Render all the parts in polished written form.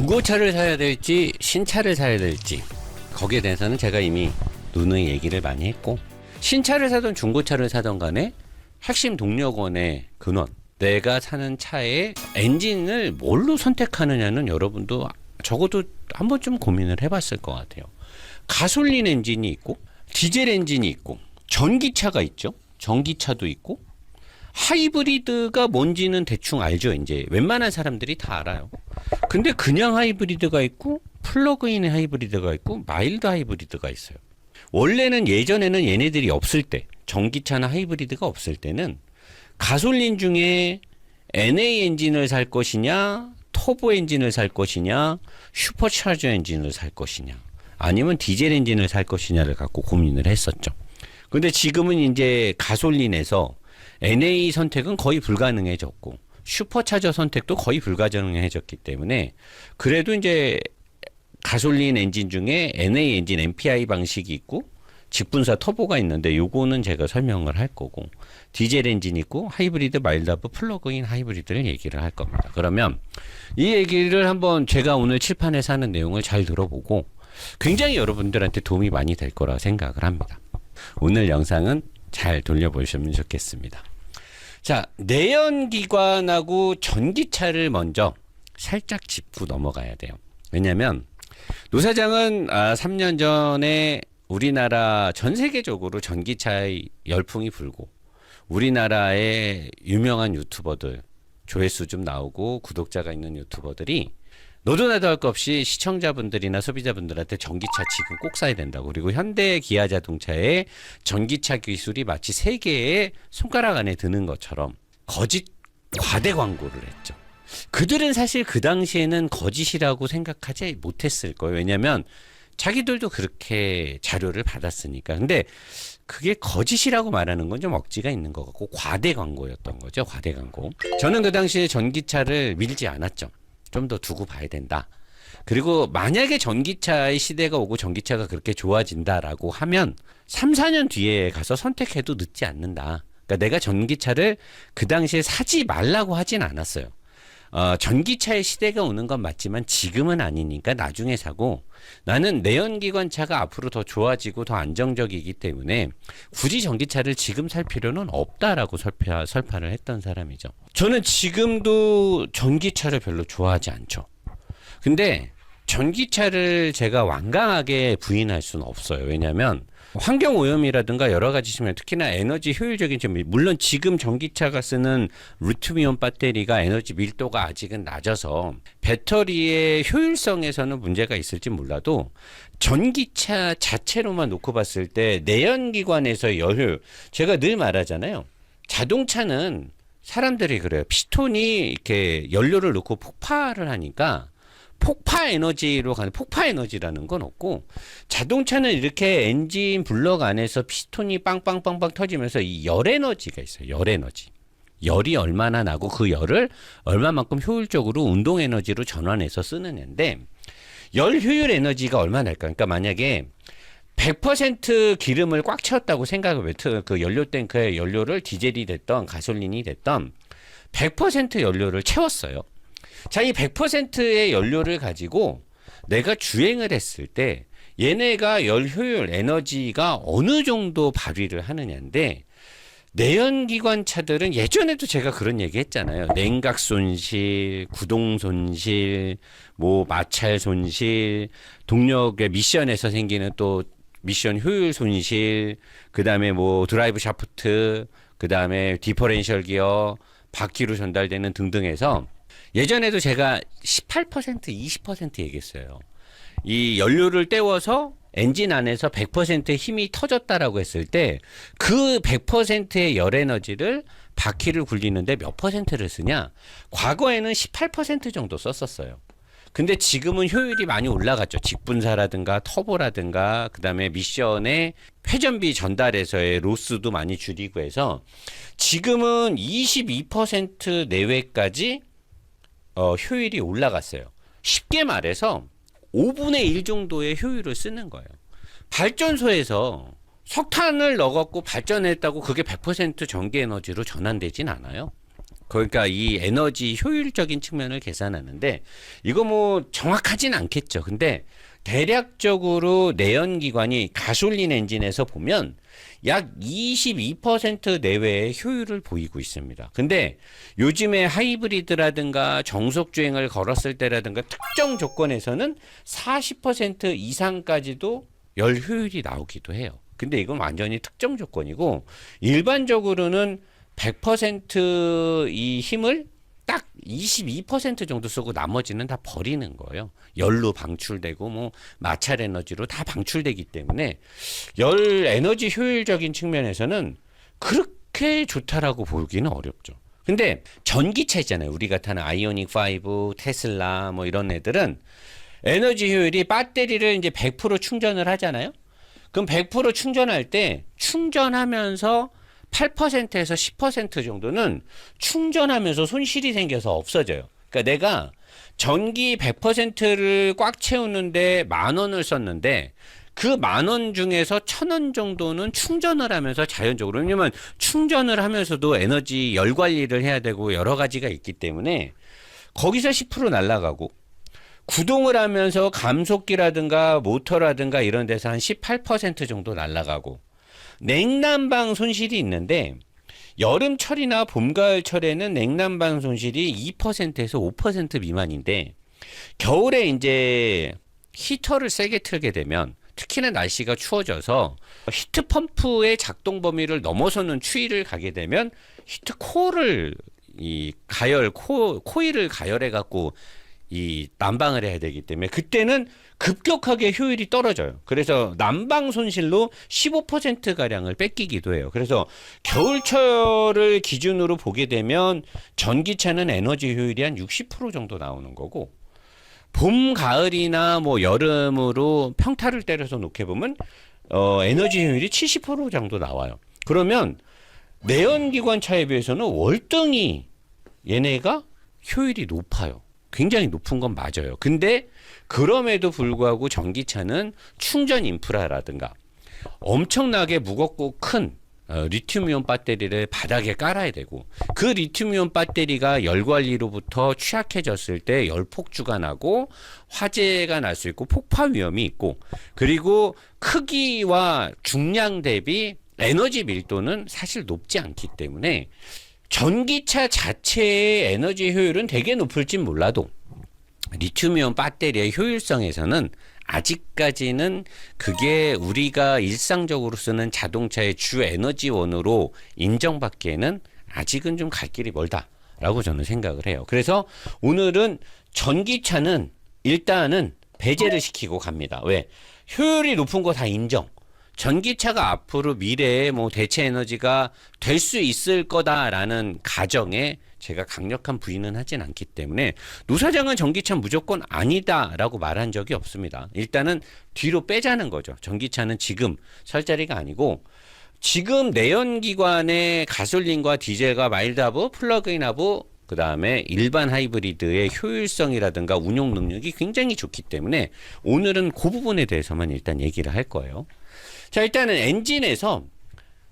중고차를 사야 될지 신차를 사야 될지 거기에 대해서는 제가 이미 누누이 얘기를 많이 했고, 신차를 사든 중고차를 사든 간에 핵심 동력원의 근원, 내가 사는 차의 엔진을 뭘로 선택하느냐는 여러분도 적어도 한 번쯤 고민을 해봤을 것 같아요. 가솔린 엔진이 있고 디젤 엔진이 있고 전기차가 있죠. 전기차도 있고 하이브리드가 뭔지는 대충 알죠. 이제 웬만한 사람들이 다 알아요. 근데 그냥 하이브리드가 있고 플러그인 하이브리드가 있고 마일드 하이브리드가 있어요. 원래는 예전에는 얘네들이 없을 때, 전기차나 하이브리드가 없을 때는 가솔린 중에 NA 엔진을 살 것이냐, 터보 엔진을 살 것이냐, 슈퍼차저 엔진을 살 것이냐, 아니면 디젤 엔진을 살 것이냐를 갖고 고민을 했었죠. 근데 지금은 이제 가솔린에서 NA 선택은 거의 불가능해졌고 슈퍼차저 선택도 거의 불가능해졌기 때문에, 그래도 이제 가솔린 엔진 중에 NA 엔진 MPI 방식이 있고 직분사 터보가 있는데 요거는 제가 설명을 할 거고, 디젤 엔진 있고 하이브리드 마일드하브 플러그인 하이브리드를 얘기를 할 겁니다. 그러면 이 얘기를 한번 제가 오늘 칠판에서 하는 내용을 잘 들어보고 굉장히 여러분들한테 도움이 많이 될 거라 생각을 합니다. 오늘 영상은 잘 돌려보시면 좋겠습니다. 자, 내연기관하고 전기차를 먼저 살짝 짚고 넘어가야 돼요. 왜냐면 노 사장은 3년 전에 우리나라 전 세계적으로 전기차의 열풍이 불고 우리나라의 유명한 유튜버들, 조회수 좀 나오고 구독자가 있는 유튜버들이 너도 나도 할 것 없이 시청자분들이나 소비자분들한테 전기차 지금 꼭 사야 된다고, 그리고 현대 기아 자동차의 전기차 기술이 마치 세계의 손가락 안에 드는 것처럼 거짓 과대 광고를 했죠. 그들은 사실 그 당시에는 거짓이라고 생각하지 못했을 거예요. 왜냐하면 자기들도 그렇게 자료를 받았으니까. 근데 그게 거짓이라고 말하는 건 좀 억지가 있는 것 같고 과대 광고였던 거죠. 과대 광고. 저는 그 당시에 전기차를 밀지 않았죠. 좀 더 두고 봐야 된다. 그리고 만약에 전기차의 시대가 오고 전기차가 그렇게 좋아진다라고 하면 3, 4년 뒤에 가서 선택해도 늦지 않는다. 그러니까 내가 전기차를 그 당시에 사지 말라고 하진 않았어요. 전기차의 시대가 오는 건 맞지만 지금은 아니니까 나중에 사고, 나는 내연기관차가 앞으로 더 좋아지고 더 안정적이기 때문에 굳이 전기차를 지금 살 필요는 없다라고 설파를 했던 사람이죠. 저는 지금도 전기차를 별로 좋아하지 않죠. 근데 전기차를 제가 완강하게 부인할 수는 없어요. 왜냐하면 환경오염이라든가 여러 가지 측면, 특히나 에너지 효율적인 점, 물론 지금 전기차가 쓰는 리튬이온 배터리가 에너지 밀도가 아직은 낮아서 배터리의 효율성에서는 문제가 있을지 몰라도 전기차 자체로만 놓고 봤을 때 내연기관에서의 열효율, 제가 늘 말하잖아요. 자동차는 사람들이 그래요. 피스톤이 이렇게 연료를 넣고 폭발을 하니까 폭파 에너지로 가는, 폭파 에너지라는 건 없고, 자동차는 이렇게 엔진 블럭 안에서 피스톤이 빵빵빵빵 터지면서 이 열 에너지가 있어요. 열 에너지. 열이 얼마나 나고 그 열을 얼마만큼 효율적으로 운동 에너지로 전환해서 쓰느냐인데, 열 효율 에너지가 얼마나 날까? 그러니까 만약에 100% 기름을 꽉 채웠다고 생각을, 그 연료 탱크에 연료를 디젤이 됐던 가솔린이 됐던 100% 연료를 채웠어요. 자, 이 100%의 연료를 가지고 내가 주행을 했을 때 얘네가 열 효율 에너지가 어느 정도 발휘를 하느냐인데, 내연기관 차들은 예전에도 제가 그런 얘기 했잖아요. 냉각 손실, 구동 손실, 뭐 마찰 손실, 동력의 미션에서 생기는 또 미션 효율 손실, 그 다음에 뭐 드라이브 샤프트, 그 다음에 디퍼렌셜 기어, 바퀴로 전달되는 등등해서 예전에도 제가 18%, 20% 얘기했어요. 이 연료를 때워서 엔진 안에서 100%의 힘이 터졌다라고 했을 때 그 100%의 열 에너지를 바퀴를 굴리는데 몇 퍼센트를 쓰냐? 과거에는 18% 정도 썼었어요. 근데 지금은 효율이 많이 올라갔죠. 직분사라든가 터보라든가 그다음에 미션의 회전비 전달에서의 로스도 많이 줄이고 해서 지금은 22% 내외까지 효율이 올라갔어요. 쉽게 말해서 5분의 1 정도의 효율을 쓰는 거예요. 발전소에서 석탄을 넣어갖고 발전했다고 그게 100% 전기 에너지로 전환되진 않아요. 그러니까 이 에너지 효율적인 측면을 계산하는데 이거 뭐 정확하진 않겠죠. 근데 대략적으로 내연기관이 가솔린 엔진에서 보면 약 22% 내외의 효율을 보이고 있습니다. 근데 요즘에 하이브리드라든가 정속주행을 걸었을 때라든가 특정 조건에서는 40% 이상까지도 열 효율이 나오기도 해요. 근데 이건 완전히 특정 조건이고 일반적으로는 100%이 힘을 딱 22% 정도 쓰고 나머지는 다 버리는 거예요. 열로 방출되고 뭐 마찰 에너지로 다 방출되기 때문에 열 에너지 효율적인 측면에서는 그렇게 좋다라고 보기는 어렵죠. 근데 전기차 있잖아요. 우리가 타는 아이오닉 5, 테슬라 뭐 이런 애들은 에너지 효율이 배터리를 이제 100% 충전을 하잖아요. 그럼 100% 충전할 때 충전하면서 8%에서 10% 정도는 충전하면서 손실이 생겨서 없어져요. 그러니까 내가 전기 100%를 꽉 채우는데 10,000원을 썼는데 그 10,000원 중에서 1,000원 정도는 충전을 하면서 자연적으로, 왜냐면 충전을 하면서도 에너지 열 관리를 해야 되고 여러 가지가 있기 때문에 거기서 10% 날아가고, 구동을 하면서 감속기라든가 모터라든가 이런 데서 한 18% 정도 날아가고, 냉난방 손실이 있는데 여름철이나 봄가을철에는 냉난방 손실이 2%에서 5% 미만인데 겨울에 이제 히터를 세게 틀게 되면, 특히나 날씨가 추워져서 히트 펌프의 작동 범위를 넘어서는 추위를 가게 되면 히트 코어를 코일을 가열해 갖고 이 난방을 해야 되기 때문에 그때는 급격하게 효율이 떨어져요. 그래서 난방 손실로 15%가량을 뺏기기도 해요. 그래서 겨울철을 기준으로 보게 되면 전기차는 에너지 효율이 한 60% 정도 나오는 거고, 봄, 가을이나 뭐 여름으로 평타를 때려서 놓게 보면 에너지 효율이 70% 정도 나와요. 그러면 내연기관 차에 비해서는 월등히 얘네가 효율이 높아요. 굉장히 높은 건 맞아요. 근데 그럼에도 불구하고 전기차는 충전 인프라라든가 엄청나게 무겁고 큰 리튬이온 배터리를 바닥에 깔아야 되고, 그 리튬이온 배터리가 열 관리로부터 취약해졌을 때 열폭주가 나고 화재가 날 수 있고 폭파 위험이 있고, 그리고 크기와 중량 대비 에너지 밀도는 사실 높지 않기 때문에 전기차 자체의 에너지 효율은 되게 높을진 몰라도 리튬이온 배터리의 효율성에서는 아직까지는 그게 우리가 일상적으로 쓰는 자동차의 주 에너지원으로 인정받기에는 아직은 좀 갈 길이 멀다라고 저는 생각을 해요. 그래서 오늘은 전기차는 일단은 배제를 시키고 갑니다. 왜? 효율이 높은 거 다 인정. 전기차가 앞으로 미래에 뭐 대체 에너지가 될 수 있을 거다라는 가정에 제가 강력한 부인은 하진 않기 때문에 노 사장은 전기차 무조건 아니다라고 말한 적이 없습니다. 일단은 뒤로 빼자는 거죠. 전기차는 지금 설 자리가 아니고, 지금 내연기관의 가솔린과 디젤과 마일드 하브, 플러그인 하브, 그 다음에 일반 하이브리드의 효율성이라든가 운용 능력이 굉장히 좋기 때문에 오늘은 그 부분에 대해서만 일단 얘기를 할 거예요. 자, 일단은 엔진에서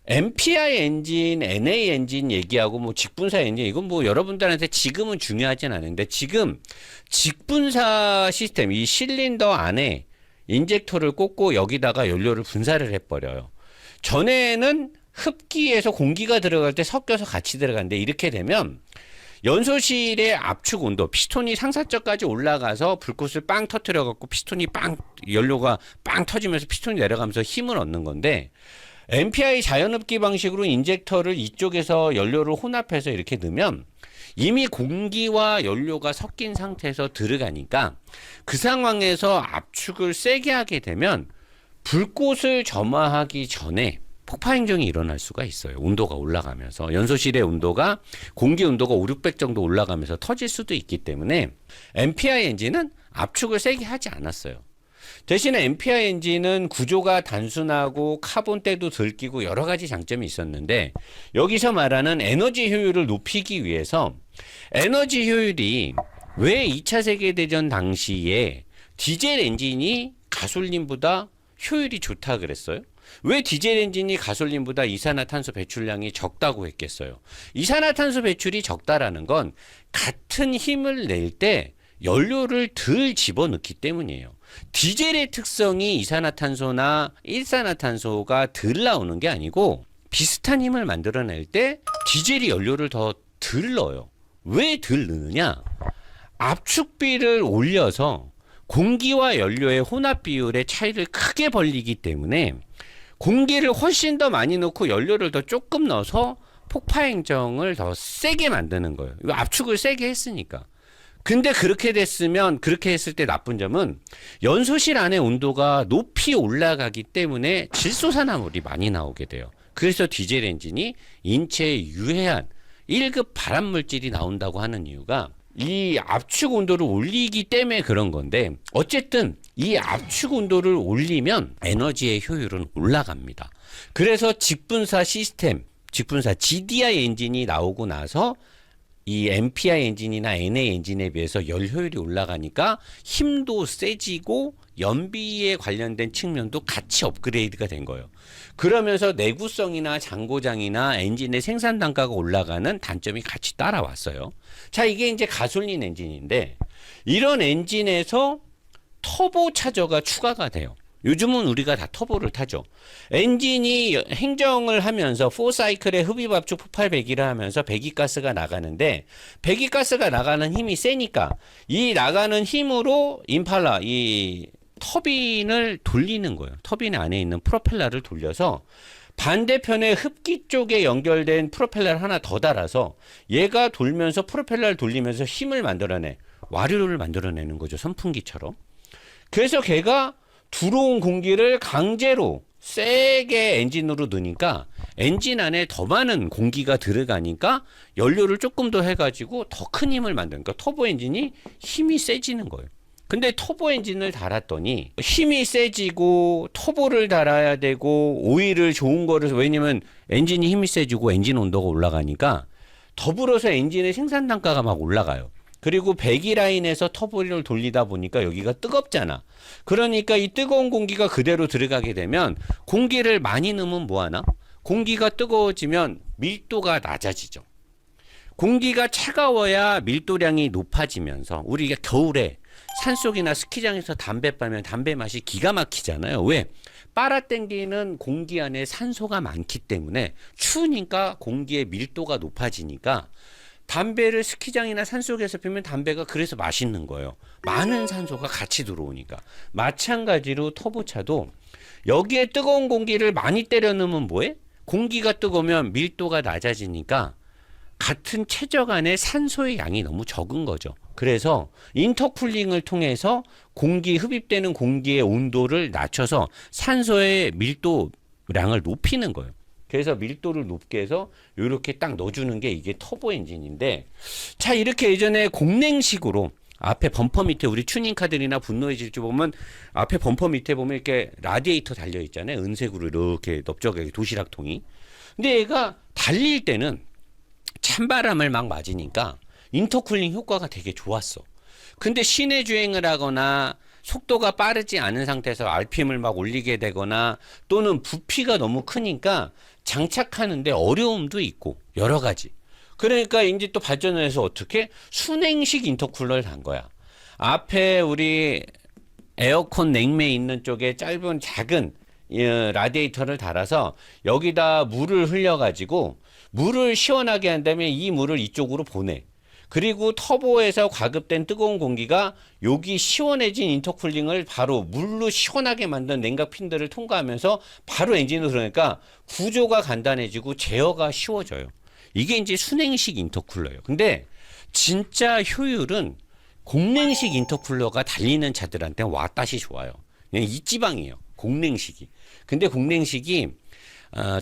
MPI 엔진, NA 엔진 얘기하고 뭐 직분사 엔진, 이건 뭐 여러분들한테 지금은 중요하진 않은데, 지금 직분사 시스템, 이 실린더 안에 인젝터를 꽂고 여기다가 연료를 분사를 해버려요. 전에는 흡기에서 공기가 들어갈 때 섞여서 같이 들어가는데, 이렇게 되면 연소실의 압축 온도, 피스톤이 상사점까지 올라가서 불꽃을 빵 터뜨려 갖고 피스톤이 연료가 빵 터지면서 피스톤이 내려가면서 힘을 얻는 건데, MPI 자연흡기 방식으로 인젝터를 이쪽에서 연료를 혼합해서 이렇게 넣으면 이미 공기와 연료가 섞인 상태에서 들어가니까 그 상황에서 압축을 세게 하게 되면 불꽃을 점화하기 전에 폭파 행정이 일어날 수가 있어요. 온도가 올라가면서 연소실의 온도가 공기 온도가 5, 600 정도 올라가면서 터질 수도 있기 때문에 MPI 엔진은 압축을 세게 하지 않았어요. 대신에 MPI 엔진은 구조가 단순하고 카본때도 덜 끼고 여러 가지 장점이 있었는데, 여기서 말하는 에너지 효율을 높이기 위해서, 에너지 효율이 왜 2차 세계대전 당시에 디젤 엔진이 가솔린보다 효율이 좋다 그랬어요? 왜 디젤 엔진이 가솔린보다 이산화탄소 배출량이 적다고 했겠어요? 이산화탄소 배출이 적다라는 건 같은 힘을 낼 때 연료를 덜 집어넣기 때문이에요. 디젤의 특성이 이산화탄소나 일산화탄소가 덜 나오는 게 아니고 비슷한 힘을 만들어낼 때 디젤이 연료를 더 덜 넣어요. 왜 덜 넣느냐? 압축비를 올려서 공기와 연료의 혼합 비율의 차이를 크게 벌리기 때문에 공기를 훨씬 더 많이 넣고 연료를 더 조금 넣어서 폭파 행정을 더 세게 만드는 거예요. 이거 압축을 세게 했으니까. 근데 그렇게 했을 때 나쁜 점은 연소실 안의 온도가 높이 올라가기 때문에 질소산화물이 많이 나오게 돼요. 그래서 디젤 엔진이 인체에 유해한 1급 발암물질이 나온다고 하는 이유가 이 압축 온도를 올리기 때문에 그런 건데, 어쨌든 이 압축 온도를 올리면 에너지의 효율은 올라갑니다. 그래서 직분사 시스템, 직분사 GDI 엔진이 나오고 나서 이 MPI 엔진이나 NA 엔진에 비해서 열 효율이 올라가니까 힘도 세지고 연비에 관련된 측면도 같이 업그레이드가 된 거예요. 그러면서 내구성이나 장고장이나 엔진의 생산 단가가 올라가는 단점이 같이 따라왔어요. 자, 이게 이제 가솔린 엔진인데, 이런 엔진에서 터보 차저가 추가가 돼요. 요즘은 우리가 다 터보를 타죠. 엔진이 행정을 하면서 4사이클의 흡입압축 폭발 배기를 하면서 배기가스가 나가는데, 배기가스가 나가는 힘이 세니까 이 나가는 힘으로 임팔라, 이 터빈을 돌리는 거예요. 터빈 안에 있는 프로펠러를 돌려서 반대편에 흡기 쪽에 연결된 프로펠러를 하나 더 달아서 얘가 돌면서 프로펠러를 돌리면서 힘을 만들어내, 와류를 만들어내는 거죠. 선풍기처럼. 그래서 걔가 들어온 공기를 강제로 세게 엔진으로 넣으니까 엔진 안에 더 많은 공기가 들어가니까 연료를 조금 더 해가지고 더 큰 힘을 만드니까 터보 엔진이 힘이 세지는 거예요. 근데 터보 엔진을 달았더니 힘이 세지고 터보를 달아야 되고 오일을 좋은 거를, 왜냐면 엔진이 힘이 세지고 엔진 온도가 올라가니까 더불어서 엔진의 생산 단가가 막 올라가요. 그리고 배기 라인에서 터보를 돌리다 보니까 여기가 뜨겁잖아. 그러니까 이 뜨거운 공기가 그대로 들어가게 되면 공기를 많이 넣으면 뭐하나? 공기가 뜨거워지면 밀도가 낮아지죠. 공기가 차가워야 밀도량이 높아지면서 우리가 겨울에 산속이나 스키장에서 담배 빨면 담배 맛이 기가 막히잖아요. 왜? 빨아당기는 공기 안에 산소가 많기 때문에 추우니까 공기의 밀도가 높아지니까 담배를 스키장이나 산속에서 피우면 담배가 그래서 맛있는 거예요. 많은 산소가 같이 들어오니까. 마찬가지로 터보차도 여기에 뜨거운 공기를 많이 때려 넣으면 뭐해? 공기가 뜨거우면 밀도가 낮아지니까 같은 최적 안에 산소의 양이 너무 적은 거죠. 그래서 인터쿨링을 통해서 공기 흡입되는 공기의 온도를 낮춰서 산소의 밀도량을 높이는 거예요. 그래서 밀도를 높게 해서 이렇게 딱 넣어주는 게 이게 터보 엔진인데, 자, 이렇게 예전에 공냉식으로 앞에 범퍼 밑에 우리 튜닝카들이나 분노의 질주 보면 앞에 범퍼 밑에 보면 이렇게 라디에이터 달려 있잖아요. 은색으로 이렇게 넓적하게 도시락통이. 근데 얘가 달릴 때는 찬바람을 막 맞으니까 인터쿨링 효과가 되게 좋았어. 근데 시내 주행을 하거나 속도가 빠르지 않은 상태에서 RPM을 막 올리게 되거나 또는 부피가 너무 크니까 장착하는데 어려움도 있고 여러 가지. 그러니까 이제 또 발전을 해서 어떻게 순행식 인터쿨러를 단 거야. 앞에 우리 에어컨 냉매 있는 쪽에 짧은 작은 라디에이터를 달아서 여기다 물을 흘려가지고 물을 시원하게 한 다음에 이 물을 이쪽으로 보내. 그리고 터보에서 과급된 뜨거운 공기가 여기 시원해진 인터쿨링을 바로 물로 시원하게 만든 냉각 핀들을 통과하면서 바로 엔진으로 들어가니까 구조가 간단해지고 제어가 쉬워져요. 이게 이제 순행식 인터쿨러예요. 근데 진짜 효율은 공냉식 인터쿨러가 달리는 차들한테 왔다시 좋아요. 그냥 이 지방이에요. 공냉식이. 근데 공냉식이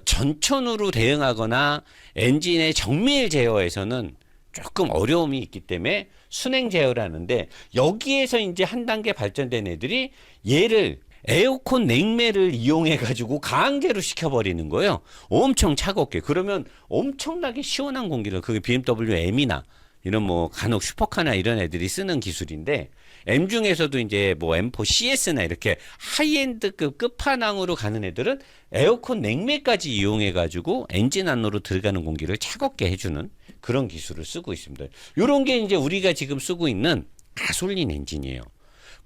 전천후로 대응하거나 엔진의 정밀 제어에서는 조금 어려움이 있기 때문에 순행 제어를 하는데, 여기에서 이제 한 단계 발전된 애들이 얘를 에어컨 냉매를 이용해 가지고 가항제로 시켜버리는 거예요. 엄청 차갑게. 그러면 엄청나게 시원한 공기를, 그게 BMW M이나 이런 뭐 간혹 슈퍼카나 이런 애들이 쓰는 기술인데, M 중에서도 이제 뭐 M4 CS나 이렇게 하이엔드급 끝판왕으로 가는 애들은 에어컨 냉매까지 이용해 가지고 엔진 안으로 들어가는 공기를 차갑게 해주는 그런 기술을 쓰고 있습니다. 요런 게 이제 우리가 지금 쓰고 있는 가솔린 엔진이에요.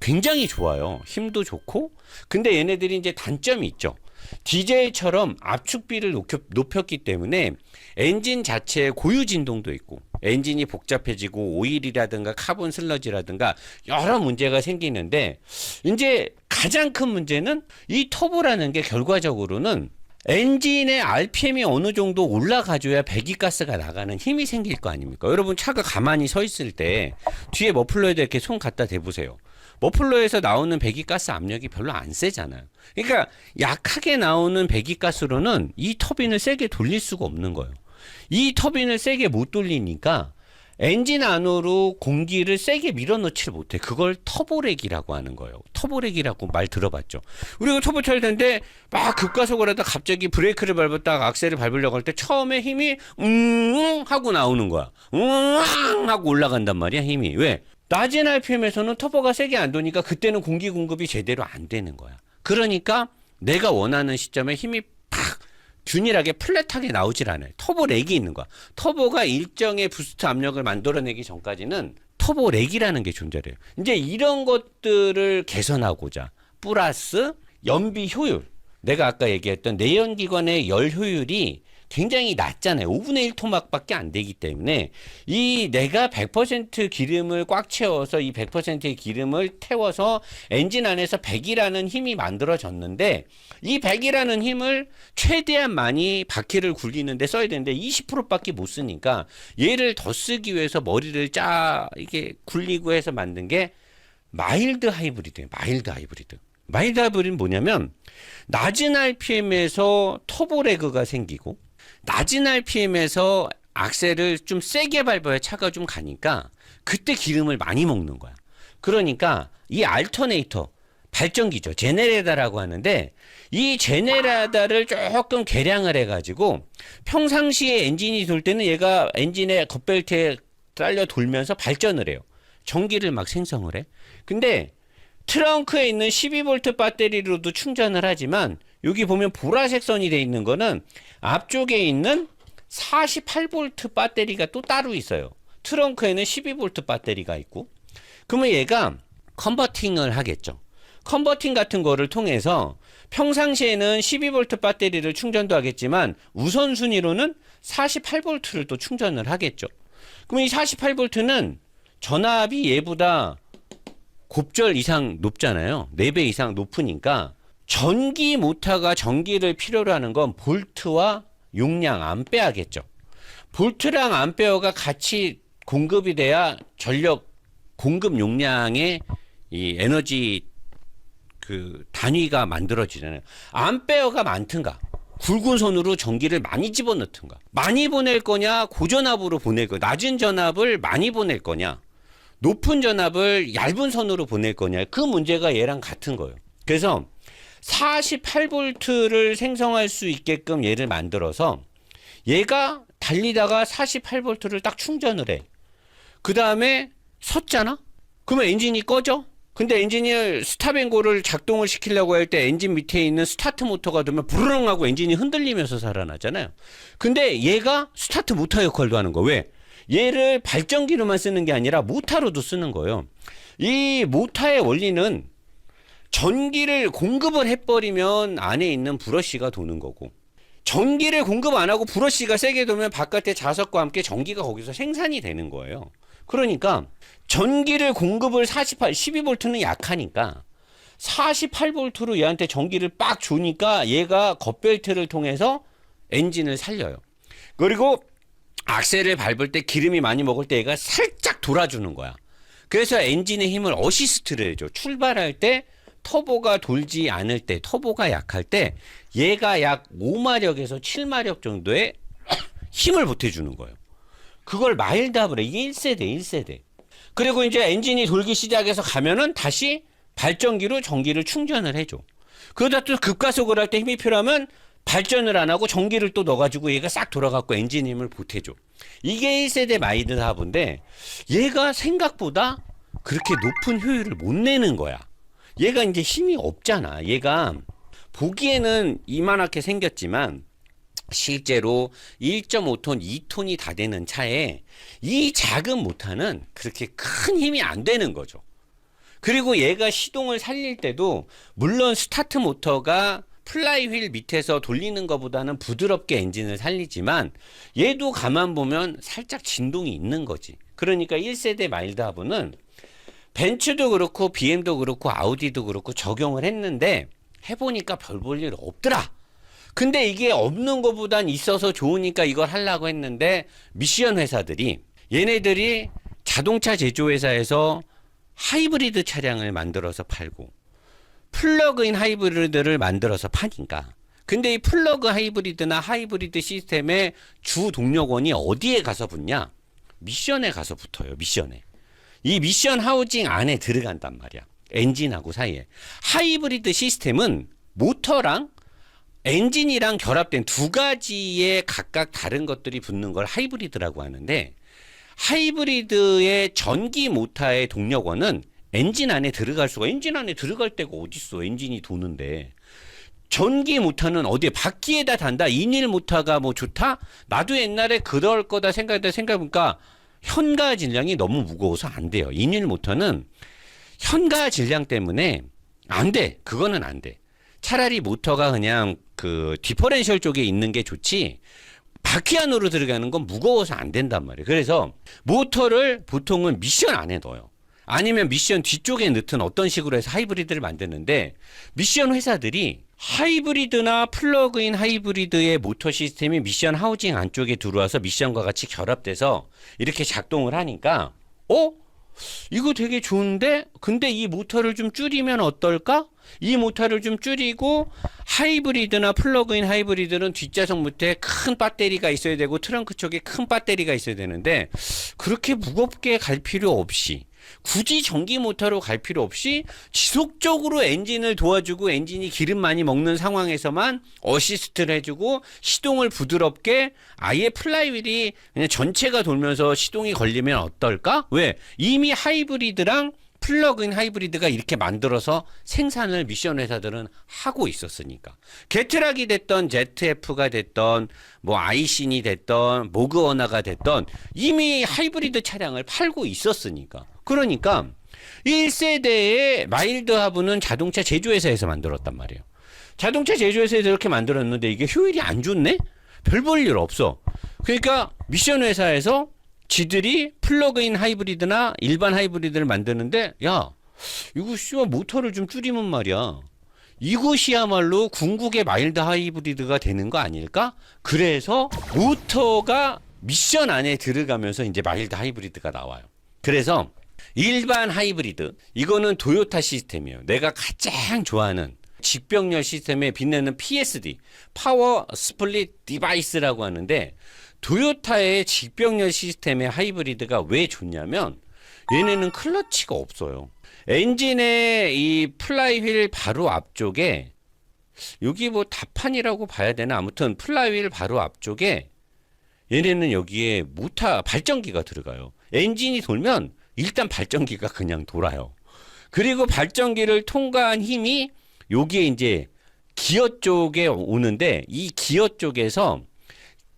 굉장히 좋아요. 힘도 좋고. 근데 얘네들이 이제 단점이 있죠. 디젤처럼 압축비를 높였기 때문에 엔진 자체에 고유 진동도 있고 엔진이 복잡해지고 오일이라든가 카본 슬러지라든가 여러 문제가 생기는데 이제 가장 큰 문제는 이 터보라는 게 결과적으로는 엔진의 RPM이 어느 정도 올라가줘야 배기가스가 나가는 힘이 생길 거 아닙니까? 여러분 차가 가만히 서 있을 때 뒤에 머플러에다 이렇게 손 갖다 대보세요. 머플러에서 나오는 배기가스 압력이 별로 안 세잖아요. 그러니까 약하게 나오는 배기가스로는 이 터빈을 세게 돌릴 수가 없는 거예요. 이 터빈을 세게 못 돌리니까 엔진 안으로 공기를 세게 밀어넣지를 못해. 그걸 터보렉이라고 하는 거예요. 터보렉이라고 말 들어봤죠. 우리가 터보 탈 텐데 막 급가속을 하다 갑자기 브레이크를 밟았다가 악셀을 밟으려고 할 때 처음에 힘이 하고 나오는 거야. 하고 올라간단 말이야 힘이. 왜? 낮은 RPM에서는 터보가 세게 안 도니까 그때는 공기 공급이 제대로 안 되는 거야. 그러니까 내가 원하는 시점에 힘이 팍 균일하게 플랫하게 나오질 않아요. 터보 렉이 있는 거야. 터보가 일정의 부스트 압력을 만들어내기 전까지는 터보 렉이라는 게 존재해요. 이제 이런 것들을 개선하고자 플러스 연비 효율. 내가 아까 얘기했던 내연기관의 열 효율이 굉장히 낮잖아요. 5분의 1 토막밖에 안 되기 때문에 이 내가 100% 기름을 꽉 채워서 이 100%의 기름을 태워서 엔진 안에서 100이라는 힘이 만들어졌는데 이 100이라는 힘을 최대한 많이 바퀴를 굴리는데 써야 되는데 20%밖에 못 쓰니까 얘를 더 쓰기 위해서 머리를 이게 굴리고 해서 만든 게 마일드 하이브리드예요. 마일드 하이브리드. 마일드 하이브리드는 뭐냐면 낮은 RPM에서 터보 레그가 생기고 낮은 RPM에서 악셀을 좀 세게 밟아야 차가 좀 가니까 그때 기름을 많이 먹는 거야. 그러니까 이 알터네이터 발전기죠. 제네레이터라고 하는데 이 제네레이터를 조금 개량을 해가지고 평상시에 엔진이 돌 때는 얘가 엔진의 겉벨트에 딸려 돌면서 발전을 해요. 전기를 막 생성을 해. 근데 트렁크에 있는 12V 배터리로도 충전을 하지만 여기 보면 보라색 선이 돼 있는 거는 앞쪽에 있는 48V 배터리가 또 따로 있어요. 트렁크에는 12V 배터리가 있고 그러면 얘가 컨버팅을 하겠죠. 컨버팅 같은 거를 통해서 평상시에는 12V 배터리를 충전도 하겠지만 우선순위로는 48V를 또 충전을 하겠죠. 그럼 이 48V는 전압이 얘보다 곱절 이상 높잖아요. 4배 이상 높으니까 전기 모터가 전기를 필요로 하는 건 볼트와 용량 암페어겠죠. 볼트랑 암페어가 같이 공급이 돼야 전력 공급 용량의 이 에너지 그 단위가 만들어지잖아요. 암페어가 많든가 굵은 선으로 전기를 많이 집어넣든가 많이 보낼 거냐 고전압으로 보낼 거냐 낮은 전압을 많이 보낼 거냐 높은 전압을 얇은 선으로 보낼 거냐 그 문제가 얘랑 같은 거예요. 그래서 48V를 생성할 수 있게끔 얘를 만들어서 얘가 달리다가 48V를 딱 충전을 해. 그 다음에 섰잖아? 그러면 엔진이 꺼져? 근데 엔진을 스탑앤고를 작동을 시키려고 할 때 엔진 밑에 있는 스타트 모터가 되면 부르릉 하고 엔진이 흔들리면서 살아나잖아요. 근데 얘가 스타트 모터 역할도 하는 거. 왜? 얘를 발전기로만 쓰는 게 아니라 모터로도 쓰는 거예요. 이 모터의 원리는 전기를 공급을 해버리면 안에 있는 브러쉬가 도는 거고 전기를 공급 안 하고 브러쉬가 세게 돌면 바깥의 자석과 함께 전기가 거기서 생산이 되는 거예요. 그러니까 전기를 공급을 12V는 약하니까 48V로 얘한테 전기를 빡 주니까 얘가 겉벨트를 통해서 엔진을 살려요. 그리고 악셀을 밟을 때 기름이 많이 먹을 때 얘가 살짝 돌아주는 거야. 그래서 엔진의 힘을 어시스트를 해줘. 출발할 때 터보가 돌지 않을 때, 터보가 약할 때 얘가 약 5마력에서 7마력 정도의 힘을 보태주는 거예요. 그걸 마일드압을 해. 이게 1세대. 그리고 이제 엔진이 돌기 시작해서 가면은 다시 발전기로 전기를 충전을 해줘. 그러다 또 급가속을 할 때 힘이 필요하면 발전을 안 하고 전기를 또 넣어가지고 얘가 싹 돌아갖고 엔진 힘을 보태줘. 이게 1세대 마일드압인데 얘가 생각보다 그렇게 높은 효율을 못 내는 거야. 얘가 이제 힘이 없잖아. 얘가 보기에는 이만하게 생겼지만 실제로 1.5톤, 2톤이 다 되는 차에 이 작은 모터는 그렇게 큰 힘이 안 되는 거죠. 그리고 얘가 시동을 살릴 때도 물론 스타트 모터가 플라이휠 밑에서 돌리는 것보다는 부드럽게 엔진을 살리지만 얘도 가만 보면 살짝 진동이 있는 거지. 그러니까 1세대 마일드 하브는 벤츠도 그렇고 BM도 그렇고 아우디도 그렇고 적용을 했는데 해보니까 별 볼 일 없더라. 근데 이게 없는 것보단 있어서 좋으니까 이걸 하려고 했는데 미션 회사들이 얘네들이 자동차 제조회사에서 하이브리드 차량을 만들어서 팔고 플러그인 하이브리드를 만들어서 파니까. 근데 이 플러그 하이브리드나 하이브리드 시스템의 주 동력원이 어디에 가서 붙냐? 미션에 가서 붙어요. 미션에. 이 미션 하우징 안에 들어간단 말이야. 엔진하고 사이에. 하이브리드 시스템은 모터랑 엔진이랑 결합된 두 가지의 각각 다른 것들이 붙는 걸 하이브리드라고 하는데 하이브리드의 전기 모터의 동력원은 엔진 안에 들어갈 수가 엔진 안에 들어갈 데가 어딨어. 엔진이 도는데. 전기 모터는 어디에 바퀴에다 단다. 인일 모터가 뭐 좋다? 나도 옛날에 그럴 거다 생각해보니까 현가 질량이 너무 무거워서 안 돼요. 인일 모터는 현가 질량 때문에 안 돼. 그거는 안 돼. 차라리 모터가 그냥 그 디퍼렌셜 쪽에 있는 게 좋지 바퀴 안으로 들어가는 건 무거워서 안 된단 말이에요. 그래서 모터를 보통은 미션 안에 넣어요. 아니면 미션 뒤쪽에 넣든 어떤 식으로 해서 하이브리드를 만드는데 미션 회사들이 하이브리드나 플러그인 하이브리드의 모터 시스템이 미션 하우징 안쪽에 들어와서 미션과 같이 결합돼서 이렇게 작동을 하니까 이거 되게 좋은데 근데 이 모터를 좀 줄이면 어떨까? 이 모터를 좀 줄이고 하이브리드나 플러그인 하이브리드는 뒷좌석 밑에 큰 배터리가 있어야 되고 트렁크 쪽에 큰 배터리가 있어야 되는데 그렇게 무겁게 갈 필요 없이 굳이 전기 모터로 갈 필요 없이 지속적으로 엔진을 도와주고 엔진이 기름 많이 먹는 상황에서만 어시스트를 해주고 시동을 부드럽게 아예 플라이휠이 그냥 전체가 돌면서 시동이 걸리면 어떨까? 왜? 이미 하이브리드랑 플러그인 하이브리드가 이렇게 만들어서 생산을 미션 회사들은 하고 있었으니까. 게트락이 됐던 ZF가 됐던 뭐 아이신이 됐던 모그워너가 됐던 이미 하이브리드 차량을 팔고 있었으니까. 그러니까 1세대의 마일드 하브는 자동차 제조회사에서 만들었단 말이에요. 자동차 제조회사에서 이렇게 만들었는데 이게 효율이 안 좋네? 별 볼 일 없어. 그러니까 미션 회사에서 지들이 플러그인 하이브리드나 일반 하이브리드를 만드는데 야 이거 씨발 모터를 좀 줄이면 말이야 이것이야말로 궁극의 마일드 하이브리드가 되는 거 아닐까? 그래서 모터가 미션 안에 들어가면서 이제 마일드 하이브리드가 나와요. 그래서 일반 하이브리드 이거는 도요타 시스템이에요. 내가 가장 좋아하는 직병렬 시스템에 빛내는 PSD 파워 스플릿 디바이스라고 하는데 도요타의 직병렬 시스템의 하이브리드가 왜 좋냐면 얘네는 클러치가 없어요. 엔진의 이 플라이휠 바로 앞쪽에 여기 뭐 다판이라고 봐야 되나 아무튼 플라이휠 바로 앞쪽에 얘네는 여기에 모터 발전기가 들어가요. 엔진이 돌면 일단 발전기가 그냥 돌아요. 그리고 발전기를 통과한 힘이 여기에 이제 기어 쪽에 오는데 이 기어 쪽에서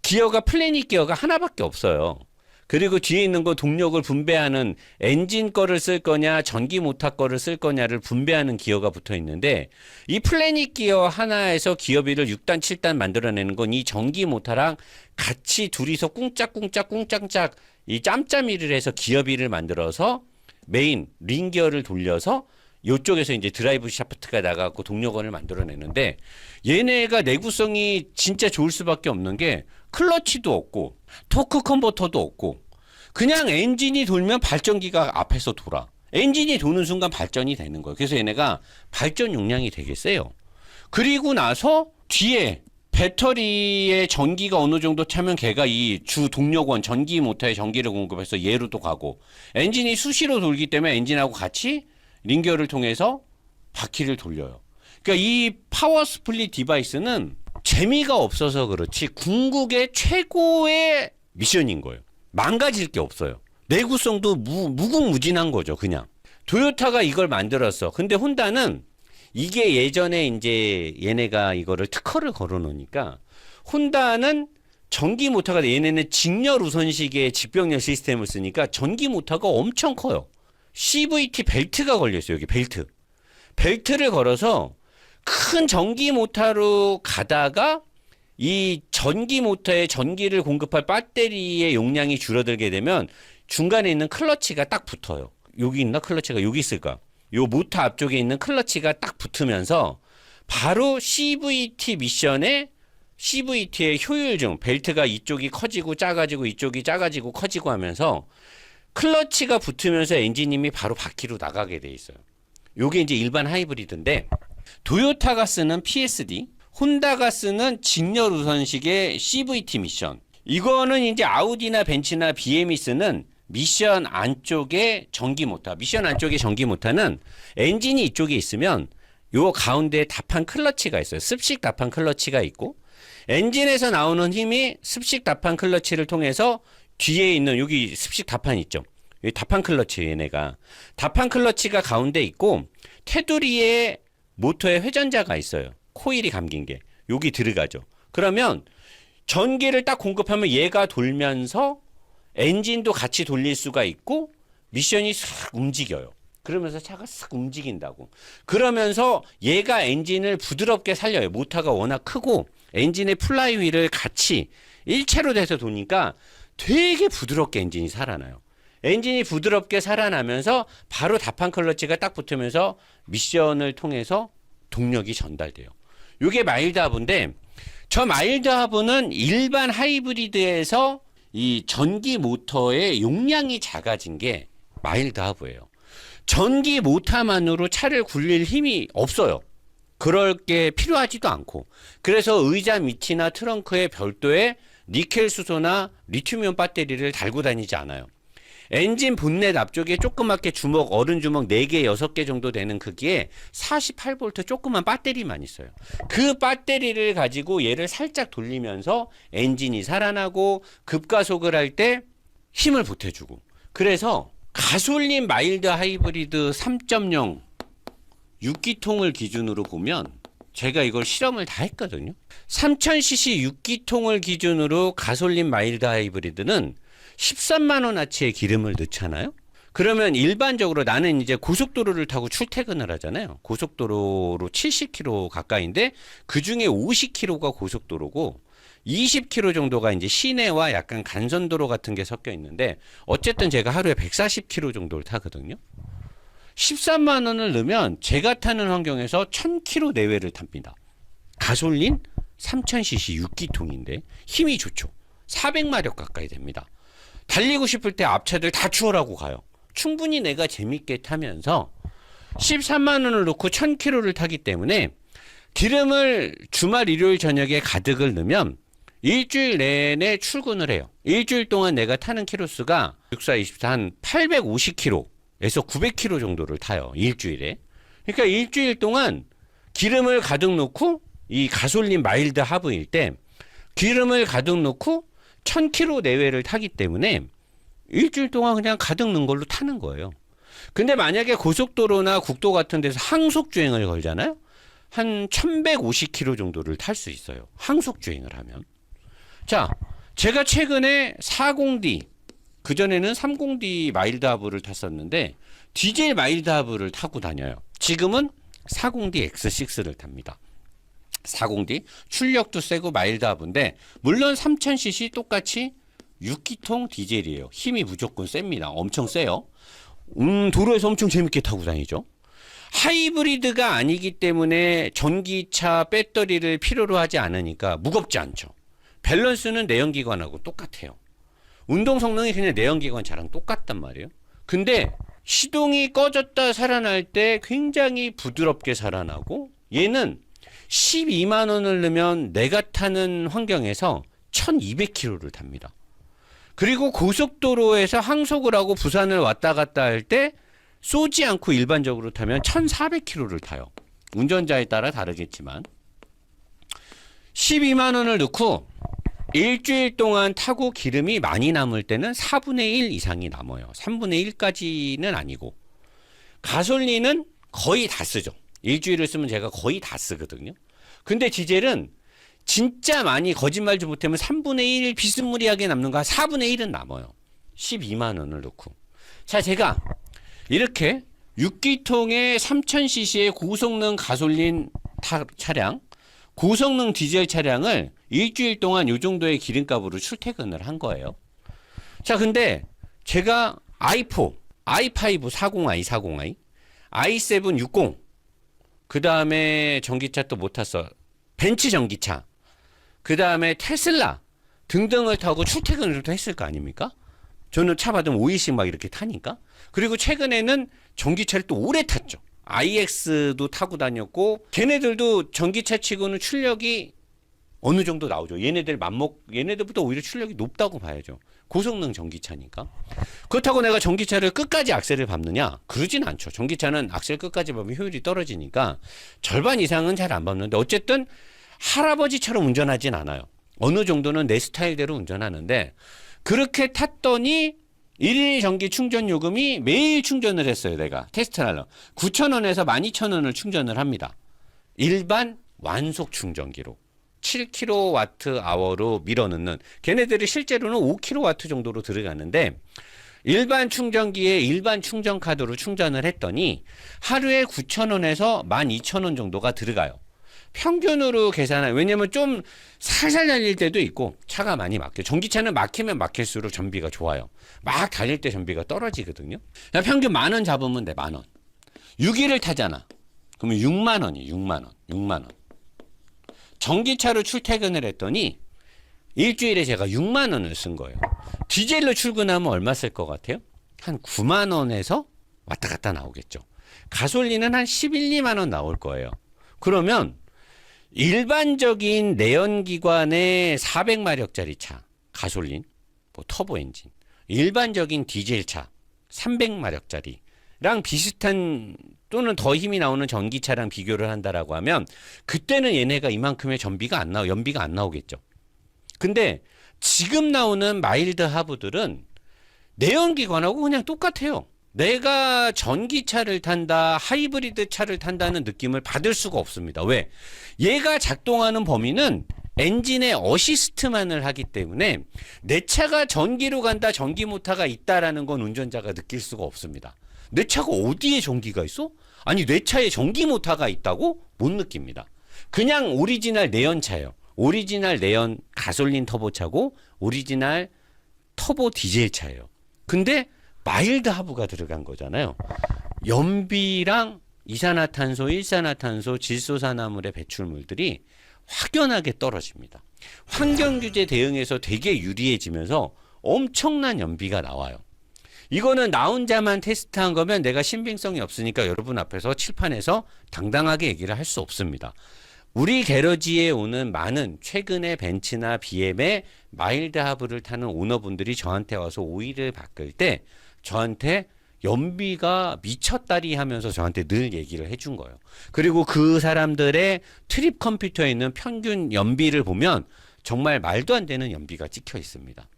기어가 플래닛 기어가 하나밖에 없어요. 그리고 뒤에 있는 거 동력을 분배하는 엔진 거를 쓸 거냐 전기 모터 거를 쓸 거냐를 분배하는 기어가 붙어 있는데 이 플래닛 기어 하나에서 기어비를 6단 7단 만들어내는 건 이 전기 모터랑 같이 둘이서 꿍짝꿍짝 이 짬짬이를 해서 기어비를 만들어서 메인 링 기어를 돌려서 이쪽에서 이제 드라이브 샤프트가 나가고 동력원을 만들어내는데 얘네가 내구성이 진짜 좋을 수밖에 없는 게 클러치도 없고 토크 컨버터도 없고 그냥 엔진이 돌면 발전기가 앞에서 돌아. 엔진이 도는 순간 발전이 되는 거예요. 그래서 얘네가 발전 용량이 되게 세요. 그리고 나서 뒤에 배터리의 전기가 어느 정도 차면 걔가 이 주 동력원 전기 모터에 전기를 공급해서 얘로도 가고 엔진이 수시로 돌기 때문에 엔진하고 같이 링기어를 통해서 바퀴를 돌려요. 그러니까 이 파워 스플릿 디바이스는 재미가 없어서 그렇지 궁극의 최고의 미션인 거예요. 망가질 게 없어요. 내구성도 무궁무진한 거죠. 그냥 도요타가 이걸 만들었어. 근데 혼다는 이게 예전에 이제 얘네가 이거를 특허를 걸어 놓으니까 혼다는 전기 모터가 얘네는 직렬 우선식의 직병렬 시스템을 쓰니까 전기 모터가 엄청 커요. CVT 벨트가 걸려 있어요. 여기 벨트. 벨트를 걸어서 큰 전기 모터로 가다가 이 전기 모터에 전기를 공급할 배터리의 용량이 줄어들게 되면 중간에 있는 클러치가 딱 붙어요. 여기 있나? 클러치가 여기 있을까? 요 모터 앞쪽에 있는 클러치가 딱 붙으면서 바로 CVT 미션에 CVT의 효율중, 벨트가 이쪽이 커지고 작아지고 이쪽이 작아지고 커지고 하면서 클러치가 붙으면서 엔진님이 바로 바퀴로 나가게 돼 있어요. 요게 이제 일반 하이브리드인데 도요타가 쓰는 PSD, 혼다가 쓰는 직렬 우선식의 CVT 미션. 이거는 이제 아우디나 벤츠나 BM이 쓰는 미션 안쪽에 전기 모터. 미션 안쪽에 전기 모터는 엔진이 이쪽에 있으면 요 가운데에 답한 클러치가 있어요. 습식 답한 클러치가 있고 엔진에서 나오는 힘이 습식 답한 클러치를 통해서 뒤에 있는 여기 습식 답판 있죠. 여기 답판 클러치 얘네가. 답판 클러치가 가운데 있고 테두리에 모터에 회전자가 있어요. 코일이 감긴 게. 여기 들어가죠. 그러면 전기를 딱 공급하면 얘가 돌면서 엔진도 같이 돌릴 수가 있고 미션이 싹 움직여요. 그러면서 차가 싹 움직인다고. 그러면서 얘가 엔진을 부드럽게 살려요. 모터가 워낙 크고 엔진의 플라이휠을 같이 일체로 돼서 도니까 되게 부드럽게 엔진이 살아나요. 엔진이 부드럽게 살아나면서 바로 답한 클러치가 딱 붙으면서 미션을 통해서 동력이 전달돼요. 이게 마일드 하브인데 저 마일드 하브는 일반 하이브리드에서 이 전기 모터의 용량이 작아진 게 마일드 하브예요. 전기 모터만으로 차를 굴릴 힘이 없어요. 그럴 게 필요하지도 않고. 그래서 의자 밑이나 트렁크에 별도의 니켈 수소나 리튬이온 배터리를 달고 다니지 않아요. 엔진 본넷 앞쪽에 조그맣게 주먹, 어른 주먹 4개, 6개 정도 되는 크기에 48V 조그만 배터리만 있어요. 그 배터리를 가지고 얘를 살짝 돌리면서 엔진이 살아나고 급가속을 할 때 힘을 보태주고. 그래서 가솔린 마일드 하이브리드 3.0 6기통을 기준으로 보면 제가 이걸 실험을 다 했거든요. 3000cc 6기통을 기준으로 가솔린 마일드 하이브리드는 13만원어치의 기름을 넣잖아요. 그러면 일반적으로 나는 이제 고속도로를 타고 출퇴근을 하잖아요. 고속도로로 70km 가까이인데 그 중에 50km가 고속도로고 20km 정도가 이제 시내와 약간 간선도로 같은 게 섞여 있는데 어쨌든 제가 하루에 140km 정도를 타거든요. 13만 원을 넣으면 제가 타는 환경에서 1000km 내외를 탑니다. 가솔린 3000cc 6기통인데 힘이 좋죠. 400마력 가까이 됩니다. 달리고 싶을 때 앞차들 다 추월하고 가요. 충분히 내가 재밌게 타면서 13만 원을 넣고 1000km를 타기 때문에 기름을 주말 일요일 저녁에 가득을 넣으면 일주일 내내 출근을 해요. 일주일 동안 내가 타는 키로수가 64, 24, 한 850km에서 900km 정도를 타요. 일주일에. 그러니까 일주일 동안 기름을 가득 넣고 이 가솔린 마일드 하브일 때 기름을 가득 넣고 1000km 내외를 타기 때문에 일주일 동안 그냥 가득 넣은 걸로 타는 거예요. 근데 만약에 고속도로나 국도 같은 데서 항속주행을 걸잖아요. 한 1150km 정도를 탈 수 있어요. 항속주행을 하면. 자, 제가 최근에 40D, 그전에는 30D 마일드 하브를 탔었는데 디젤 마일드 하브를 타고 다녀요. 지금은 40D X6를 탑니다. 40D 출력도 세고 마일드 하브인데 물론 3000cc 똑같이 6기통 디젤이에요. 힘이 무조건 셉니다. 엄청 세요. 도로에서 엄청 재밌게 타고 다니죠. 하이브리드가 아니기 때문에 전기차 배터리를 필요로 하지 않으니까 무겁지 않죠. 밸런스는 내연기관하고 똑같아요. 운동 성능이 그냥 내연기관차랑 똑같단 말이에요. 근데 시동이 꺼졌다 살아날 때 굉장히 부드럽게 살아나고 얘는 12만 원을 넣으면 내가 타는 환경에서 1200km를 탑니다. 그리고 고속도로에서 항속을 하고 부산을 왔다 갔다 할 때 쏘지 않고 일반적으로 타면 1400km를 타요. 운전자에 따라 다르겠지만 12만 원을 넣고 일주일 동안 타고 기름이 많이 남을 때는 4분의 1 이상이 남아요. 3분의 1까지는 아니고. 가솔린은 거의 다 쓰죠. 일주일을 쓰면 제가 거의 다 쓰거든요. 근데 디젤은 진짜 많이 거짓말 좀 못하면 3분의 1 비스무리하게 남는 거 4분의 1은 남아요. 12만 원을 넣고. 자, 제가 이렇게 6기통의 3000cc의 고성능 가솔린 차량, 고성능 디젤 차량을 일주일 동안 이 정도의 기름값으로 출퇴근을 한 거예요. 자, 근데 제가 i4, i5 40i, 40i, i7 60, 그 다음에 전기차 또 못 탔어. 벤츠 전기차, 그 다음에 테슬라 등등을 타고 출퇴근을 또 했을 거 아닙니까? 저는 차 받으면 5일씩 막 이렇게 타니까. 그리고 최근에는 전기차를 또 오래 탔죠. iX도 타고 다녔고, 걔네들도 전기차 치고는 출력이 어느 정도 나오죠. 얘네들보다 오히려 출력이 높다고 봐야죠. 고성능 전기차니까. 그렇다고 내가 전기차를 끝까지 악셀을 밟느냐? 그러진 않죠. 전기차는 악셀 끝까지 밟으면 효율이 떨어지니까 절반 이상은 잘 안 밟는데, 어쨌든 할아버지처럼 운전하진 않아요. 어느 정도는 내 스타일대로 운전하는데, 그렇게 탔더니 일일 전기 충전 요금이 매일 충전을 했어요. 내가 테스트를 하려고 9,000원에서 12,000원을 충전을 합니다. 일반 완속 충전기로 7kWh로 밀어넣는, 걔네들이 실제로는 5kW 정도로 들어가는데, 일반 충전기에 일반 충전 카드로 충전을 했더니 하루에 9,000원에서 12,000원 정도가 들어가요. 평균으로 계산하면, 왜냐면 좀 살살 달릴 때도 있고 차가 많이 막혀. 전기차는 막히면 막힐수록 전비가 좋아요. 막 달릴 때 전비가 떨어지거든요. 평균 10,000원 잡으면 돼. 10,000원. 6일을 타잖아. 그러면 6만 원이 6만 원. 6만 원. 전기차로 출퇴근을 했더니 일주일에 제가 6만 원을 쓴 거예요. 디젤로 출근하면 얼마 쓸 것 같아요? 한 9만 원에서 왔다 갔다 나오겠죠. 가솔린은 한 11, 2만 원 나올 거예요. 그러면 일반적인 내연기관의 400마력짜리 차, 가솔린, 뭐 터보 엔진, 일반적인 디젤차 300마력짜리랑 비슷한 또는 더 힘이 나오는 전기차랑 비교를 한다라고 하면, 그때는 얘네가 이만큼의 연비가 안 나오겠죠. 근데 지금 나오는 마일드 하브들은 내연기관하고 그냥 똑같아요. 내가 전기차를 탄다, 하이브리드 차를 탄다는 느낌을 받을 수가 없습니다. 왜? 얘가 작동하는 범위는 엔진의 어시스트만을 하기 때문에 내 차가 전기로 간다, 전기 모터가 있다라는 건 운전자가 느낄 수가 없습니다. 내 차가 어디에 전기가 있어? 아니, 내 차에 전기 모터가 있다고? 못 느낍니다. 그냥 오리지널 내연차예요. 오리지널 내연 가솔린 터보차고 오리지널 터보 디젤차예요. 근데 마일드 하브가 들어간 거잖아요. 연비랑 이산화탄소, 일산화탄소, 질소산화물의 배출물들이 확연하게 떨어집니다. 환경규제 대응에서 되게 유리해지면서 엄청난 연비가 나와요. 이거는 나 혼자만 테스트한 거면 내가 신빙성이 없으니까 여러분 앞에서 칠판에서 당당하게 얘기를 할 수 없습니다. 우리 게러지에 오는 많은 최근에 벤츠나 BM의 마일드 하브를 타는 오너분들이 저한테 와서 오일을 바꿀 때 저한테 연비가 미쳤다리 하면서 저한테 늘 얘기를 해준 거예요. 그리고 그 사람들의 트립 컴퓨터에 있는 평균 연비를 보면 정말 말도 안 되는 연비가 찍혀 있습니다.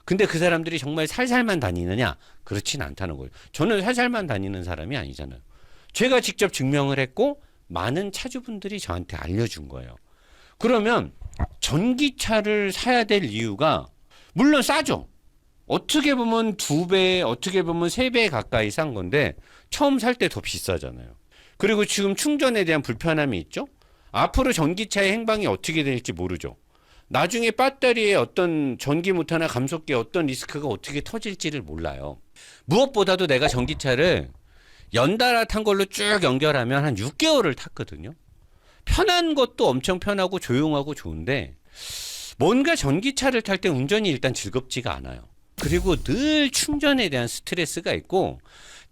근데 그 사람들이 정말 살살만 다니느냐? 그렇진 않다는 거예요. 저는 살살만 다니는 사람이 아니잖아요. 제가 직접 증명을 했고 많은 차주분들이 저한테 알려준 거예요. 그러면 전기차를 사야 될 이유가, 물론 싸죠. 어떻게 보면 2배, 어떻게 보면 3배 가까이 싼 건데 처음 살 때 더 비싸잖아요. 그리고 지금 충전에 대한 불편함이 있죠. 앞으로 전기차의 행방이 어떻게 될지 모르죠. 나중에 배터리에 어떤 전기 모터나 감속기에 어떤 리스크가 어떻게 터질지를 몰라요. 무엇보다도 내가 전기차를 연달아 탄 걸로 쭉 연결하면 한 6개월을 탔거든요. 편한 것도 엄청 편하고 조용하고 좋은데 뭔가 전기차를 탈 때 운전이 일단 즐겁지가 않아요. 그리고 늘 충전에 대한 스트레스가 있고,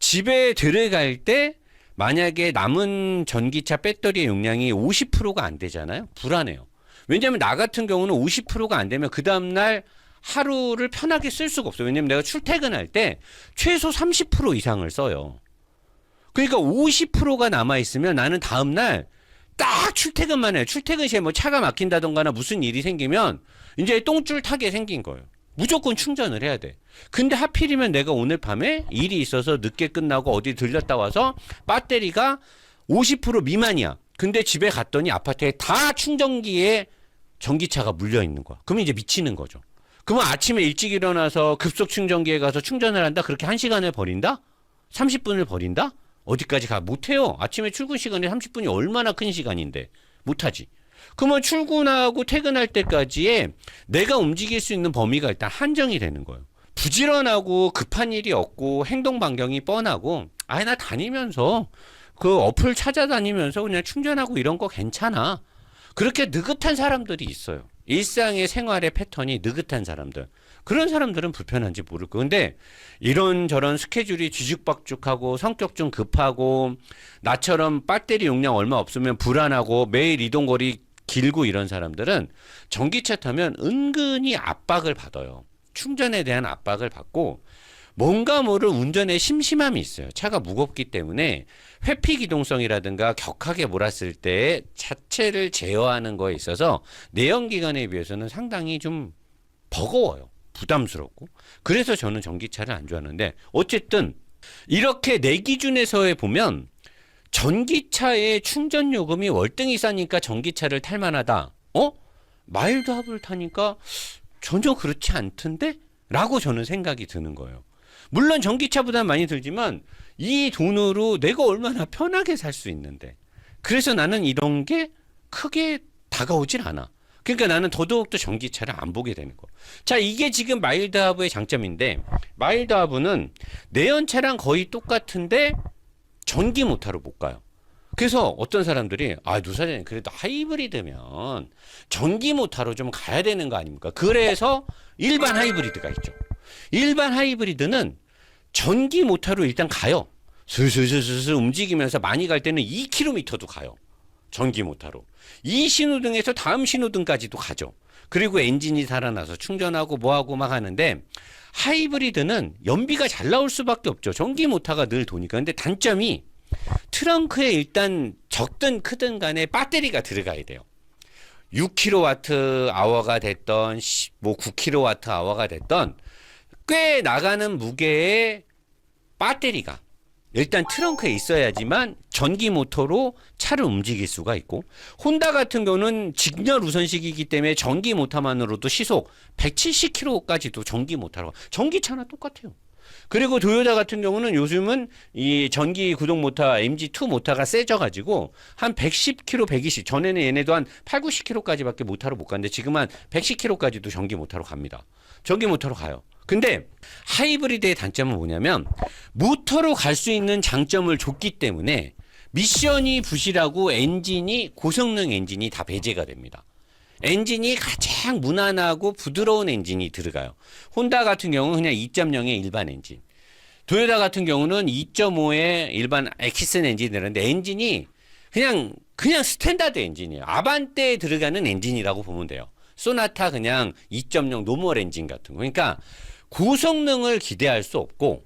집에 들어갈 때 만약에 남은 전기차 배터리의 용량이 50%가 안 되잖아요. 불안해요. 왜냐면 나 같은 경우는 50%가 안 되면 그 다음날 하루를 편하게 쓸 수가 없어요. 왜냐면 내가 출퇴근할 때 최소 30% 이상을 써요. 그러니까 50%가 남아있으면 나는 다음날 딱 출퇴근만 해요. 출퇴근 시에 뭐 차가 막힌다던가나 무슨 일이 생기면 이제 똥줄 타게 생긴 거예요. 무조건 충전을 해야 돼. 근데 하필이면 내가 오늘 밤에 일이 있어서 늦게 끝나고 어디 들렸다 와서 배터리가 50% 미만이야. 근데 집에 갔더니 아파트에 다 충전기에 전기차가 물려 있는 거야. 그러면 이제 미치는 거죠. 그러면 아침에 일찍 일어나서 급속 충전기에 가서 충전을 한다? 그렇게 1시간을 버린다? 30분을 버린다? 어디까지 가? 못해요. 아침에 출근 시간이 30분이 얼마나 큰 시간인데. 못하지. 그러면 출근하고 퇴근할 때까지의 내가 움직일 수 있는 범위가 일단 한정이 되는 거예요. 부지런하고 급한 일이 없고 행동 반경이 뻔하고 나 다니면서 그 어플 찾아다니면서 그냥 충전하고 이런 거 괜찮아. 그렇게 느긋한 사람들이 있어요. 일상의 생활의 패턴이 느긋한 사람들. 그런 사람들은 불편한지 모를 거. 근데 이런저런 스케줄이 뒤죽박죽하고 성격 좀 급하고 나처럼 배터리 용량 얼마 없으면 불안하고 매일 이동거리 길고 이런 사람들은 전기차 타면 은근히 압박을 받아요. 충전에 대한 압박을 받고 뭔가 모를 운전에 심심함이 있어요. 차가 무겁기 때문에 회피 기동성이라든가 격하게 몰았을 때 자체를 제어하는 거에 있어서 내연기관에 비해서는 상당히 좀 버거워요. 부담스럽고. 그래서 저는 전기차를 안 좋아하는데 어쨌든 이렇게 내 기준에서 보면 전기차의 충전 요금이 월등히 싸니까 전기차를 탈 만하다. 마일드 합을 타니까 전혀 그렇지 않던데? 라고 저는 생각이 드는 거예요. 물론 전기차보다 많이 들지만 이 돈으로 내가 얼마나 편하게 살 수 있는데. 그래서 나는 이런 게 크게 다가오질 않아. 그러니까 나는 더더욱더 전기차를 안 보게 되는 거. 자, 이게 지금 마일드 하브의 장점인데 마일드 하브는 내연차랑 거의 똑같은데 전기 모터로 못 가요. 그래서 어떤 사람들이 노 사장님 그래도 하이브리드면 전기 모터로 좀 가야 되는 거 아닙니까? 그래서 일반 하이브리드가 있죠. 일반 하이브리드는 전기 모터로 일단 가요. 슬슬슬슬 움직이면서 많이 갈 때는 2km도 가요. 전기 모터로. 이 신호등에서 다음 신호등까지도 가죠. 그리고 엔진이 살아나서 충전하고 뭐하고 막 하는데 하이브리드는 연비가 잘 나올 수밖에 없죠. 전기 모터가 늘 도니까. 근데 단점이 트렁크에 일단 적든 크든 간에 배터리가 들어가야 돼요. 6kWh가 됐던 9kWh가 됐던 꽤 나가는 무게의 배터리가 일단 트렁크에 있어야지만 전기 모터로 차를 움직일 수가 있고 혼다 같은 경우는 직렬 우선식이기 때문에 전기 모터만으로도 시속 170km까지도 전기 모터로 전기차나 똑같아요. 그리고 도요타 같은 경우는 요즘은 이 전기 구동 모터 MG2 모터가 세져가지고 한 110km, 120 전에는 얘네도 한 8, 90km까지밖에 모터로 못 갔는데 지금 한 110km까지도 전기 모터로 갑니다. 전기 모터로 가요. 근데 하이브리드의 단점은 뭐냐면 모터로 갈 수 있는 장점을 줬기 때문에 미션이 부실하고 엔진이 고성능 엔진이 다 배제가 됩니다. 엔진이 가장 무난하고 부드러운 엔진이 들어가요. 혼다 같은 경우는 그냥 2.0의 일반 엔진. 도요타 같은 경우는 2.5의 일반 엑시슨 엔진이 들었는데 엔진이 그냥 스탠다드 엔진이에요. 아반떼에 들어가는 엔진이라고 보면 돼요. 소나타 그냥 2.0 노멀 엔진 같은 거. 그러니까 고성능을 기대할 수 없고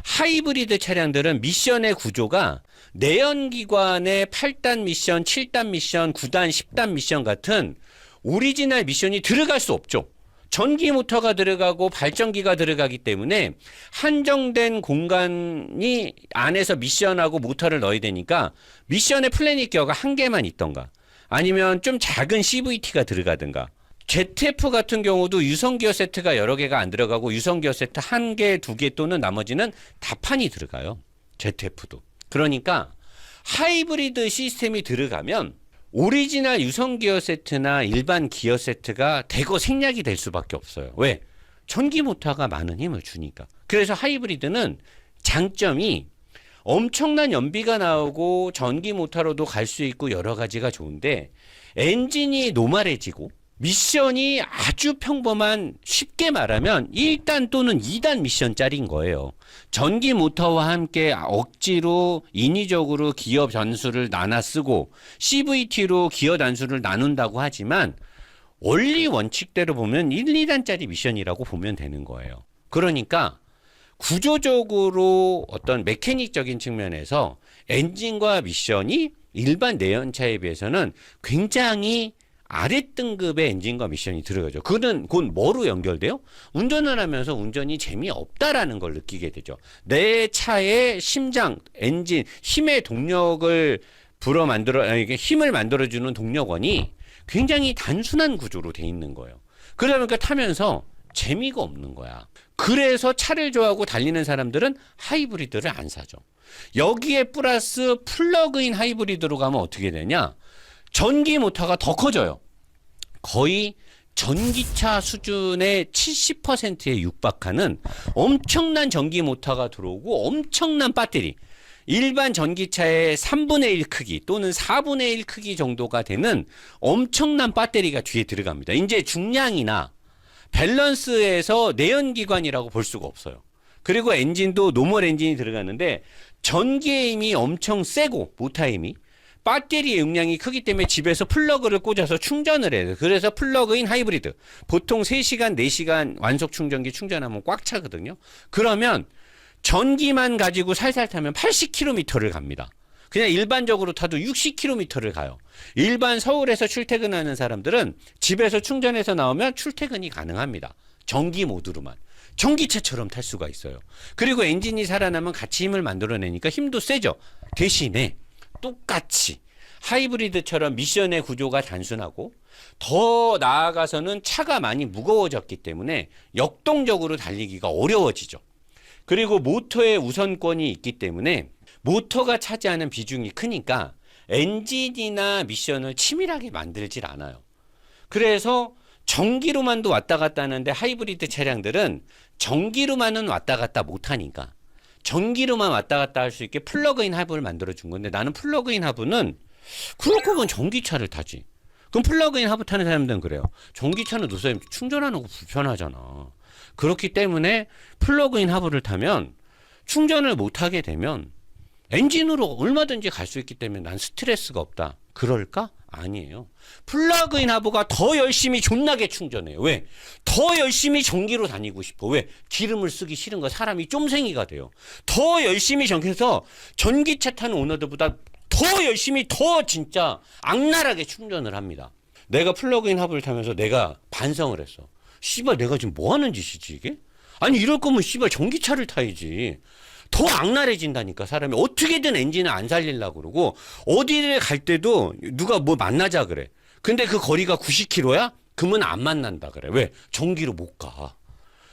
하이브리드 차량들은 미션의 구조가 내연기관의 8단 미션, 7단 미션, 9단, 10단 미션 같은 오리지널 미션이 들어갈 수 없죠. 전기 모터가 들어가고 발전기가 들어가기 때문에 한정된 공간이 안에서 미션하고 모터를 넣어야 되니까 미션의 플래닛 기어가 한 개만 있던가 아니면 좀 작은 CVT가 들어가든가 ZF 같은 경우도 유성기어 세트가 여러 개가 안 들어가고 유성기어 세트 한 개, 두 개 또는 나머지는 다판이 들어가요. ZF도. 그러니까 하이브리드 시스템이 들어가면 오리지널 유성기어 세트나 일반 기어 세트가 대거 생략이 될 수밖에 없어요. 왜? 전기 모터가 많은 힘을 주니까. 그래서 하이브리드는 장점이 엄청난 연비가 나오고 전기 모터로도 갈 수 있고 여러 가지가 좋은데 엔진이 노멀해지고 미션이 아주 평범한 쉽게 말하면 1단 또는 2단 미션짜리인 거예요. 전기 모터와 함께 억지로 인위적으로 기어 단수를 나눠 쓰고 CVT로 기어 단수를 나눈다고 하지만 원리 원칙대로 보면 1, 2단짜리 미션이라고 보면 되는 거예요. 그러니까 구조적으로 어떤 메커닉적인 측면에서 엔진과 미션이 일반 내연차에 비해서는 굉장히 아랫등급의 엔진과 미션이 들어가죠. 그는 곧 뭐로 연결돼요? 운전을 하면서 운전이 재미없다라는 걸 느끼게 되죠. 내 차의 심장, 엔진, 힘의 동력을 이게 힘을 만들어주는 동력원이 굉장히 단순한 구조로 돼 있는 거예요. 그러니까 타면서 재미가 없는 거야. 그래서 차를 좋아하고 달리는 사람들은 하이브리드를 안 사죠. 여기에 플러스 플러그인 하이브리드로 가면 어떻게 되냐? 전기 모터가 더 커져요. 거의 전기차 수준의 70%에 육박하는 엄청난 전기 모터가 들어오고 엄청난 배터리. 일반 전기차의 3분의 1 크기 또는 4분의 1 크기 정도가 되는 엄청난 배터리가 뒤에 들어갑니다. 이제 중량이나 밸런스에서 내연기관이라고 볼 수가 없어요. 그리고 엔진도 노멀 엔진이 들어가는데 전기의 힘이 엄청 세고 모터의 힘이 배터리의 용량이 크기 때문에 집에서 플러그를 꽂아서 충전을 해요. 그래서 플러그인 하이브리드. 보통 3시간, 4시간 완속 충전기 충전하면 꽉 차거든요. 그러면 전기만 가지고 살살 타면 80km를 갑니다. 그냥 일반적으로 타도 60km를 가요. 일반 서울에서 출퇴근하는 사람들은 집에서 충전해서 나오면 출퇴근이 가능합니다. 전기 모드로만. 전기차처럼 탈 수가 있어요. 그리고 엔진이 살아나면 같이 힘을 만들어내니까 힘도 세죠. 대신에 똑같이 하이브리드처럼 미션의 구조가 단순하고 더 나아가서는 차가 많이 무거워졌기 때문에 역동적으로 달리기가 어려워지죠. 그리고 모터의 우선권이 있기 때문에 모터가 차지하는 비중이 크니까 엔진이나 미션을 치밀하게 만들질 않아요. 그래서 전기로만도 왔다 갔다 하는데 하이브리드 차량들은 전기로만은 왔다 갔다 못하니까 전기로만 왔다 갔다 할 수 있게 플러그인 하브를 만들어 준 건데 나는 플러그인 하브는 그렇고 보면 전기차를 타지. 그럼 플러그인 하브 타는 사람들은 그래요. 전기차는 노선이 충전하는 거 불편하잖아. 그렇기 때문에 플러그인 하브를 타면 충전을 못하게 되면 엔진으로 얼마든지 갈 수 있기 때문에 난 스트레스가 없다. 그럴까? 아니에요. 플러그인 하브가 더 열심히 존나게 충전해요. 왜? 더 열심히 전기로 다니고 싶어. 왜? 기름을 쓰기 싫은 거 사람이 쫌생이가 돼요. 더 열심히 전기해서 전기차 타는 오너들보다 더 열심히 더 진짜 악랄하게 충전을 합니다. 내가 플러그인 하브를 타면서 내가 반성을 했어. 씨발 내가 지금 뭐 하는 짓이지 이게? 아니 이럴 거면 씨발 전기차를 타야지. 더 악랄해진다니까 사람이. 어떻게든 엔진을 안 살리려고 그러고 어디를 갈 때도 누가 뭐 만나자 그래. 근데 그 거리가 90km야? 그러면 안 만난다 그래. 왜? 전기로 못 가.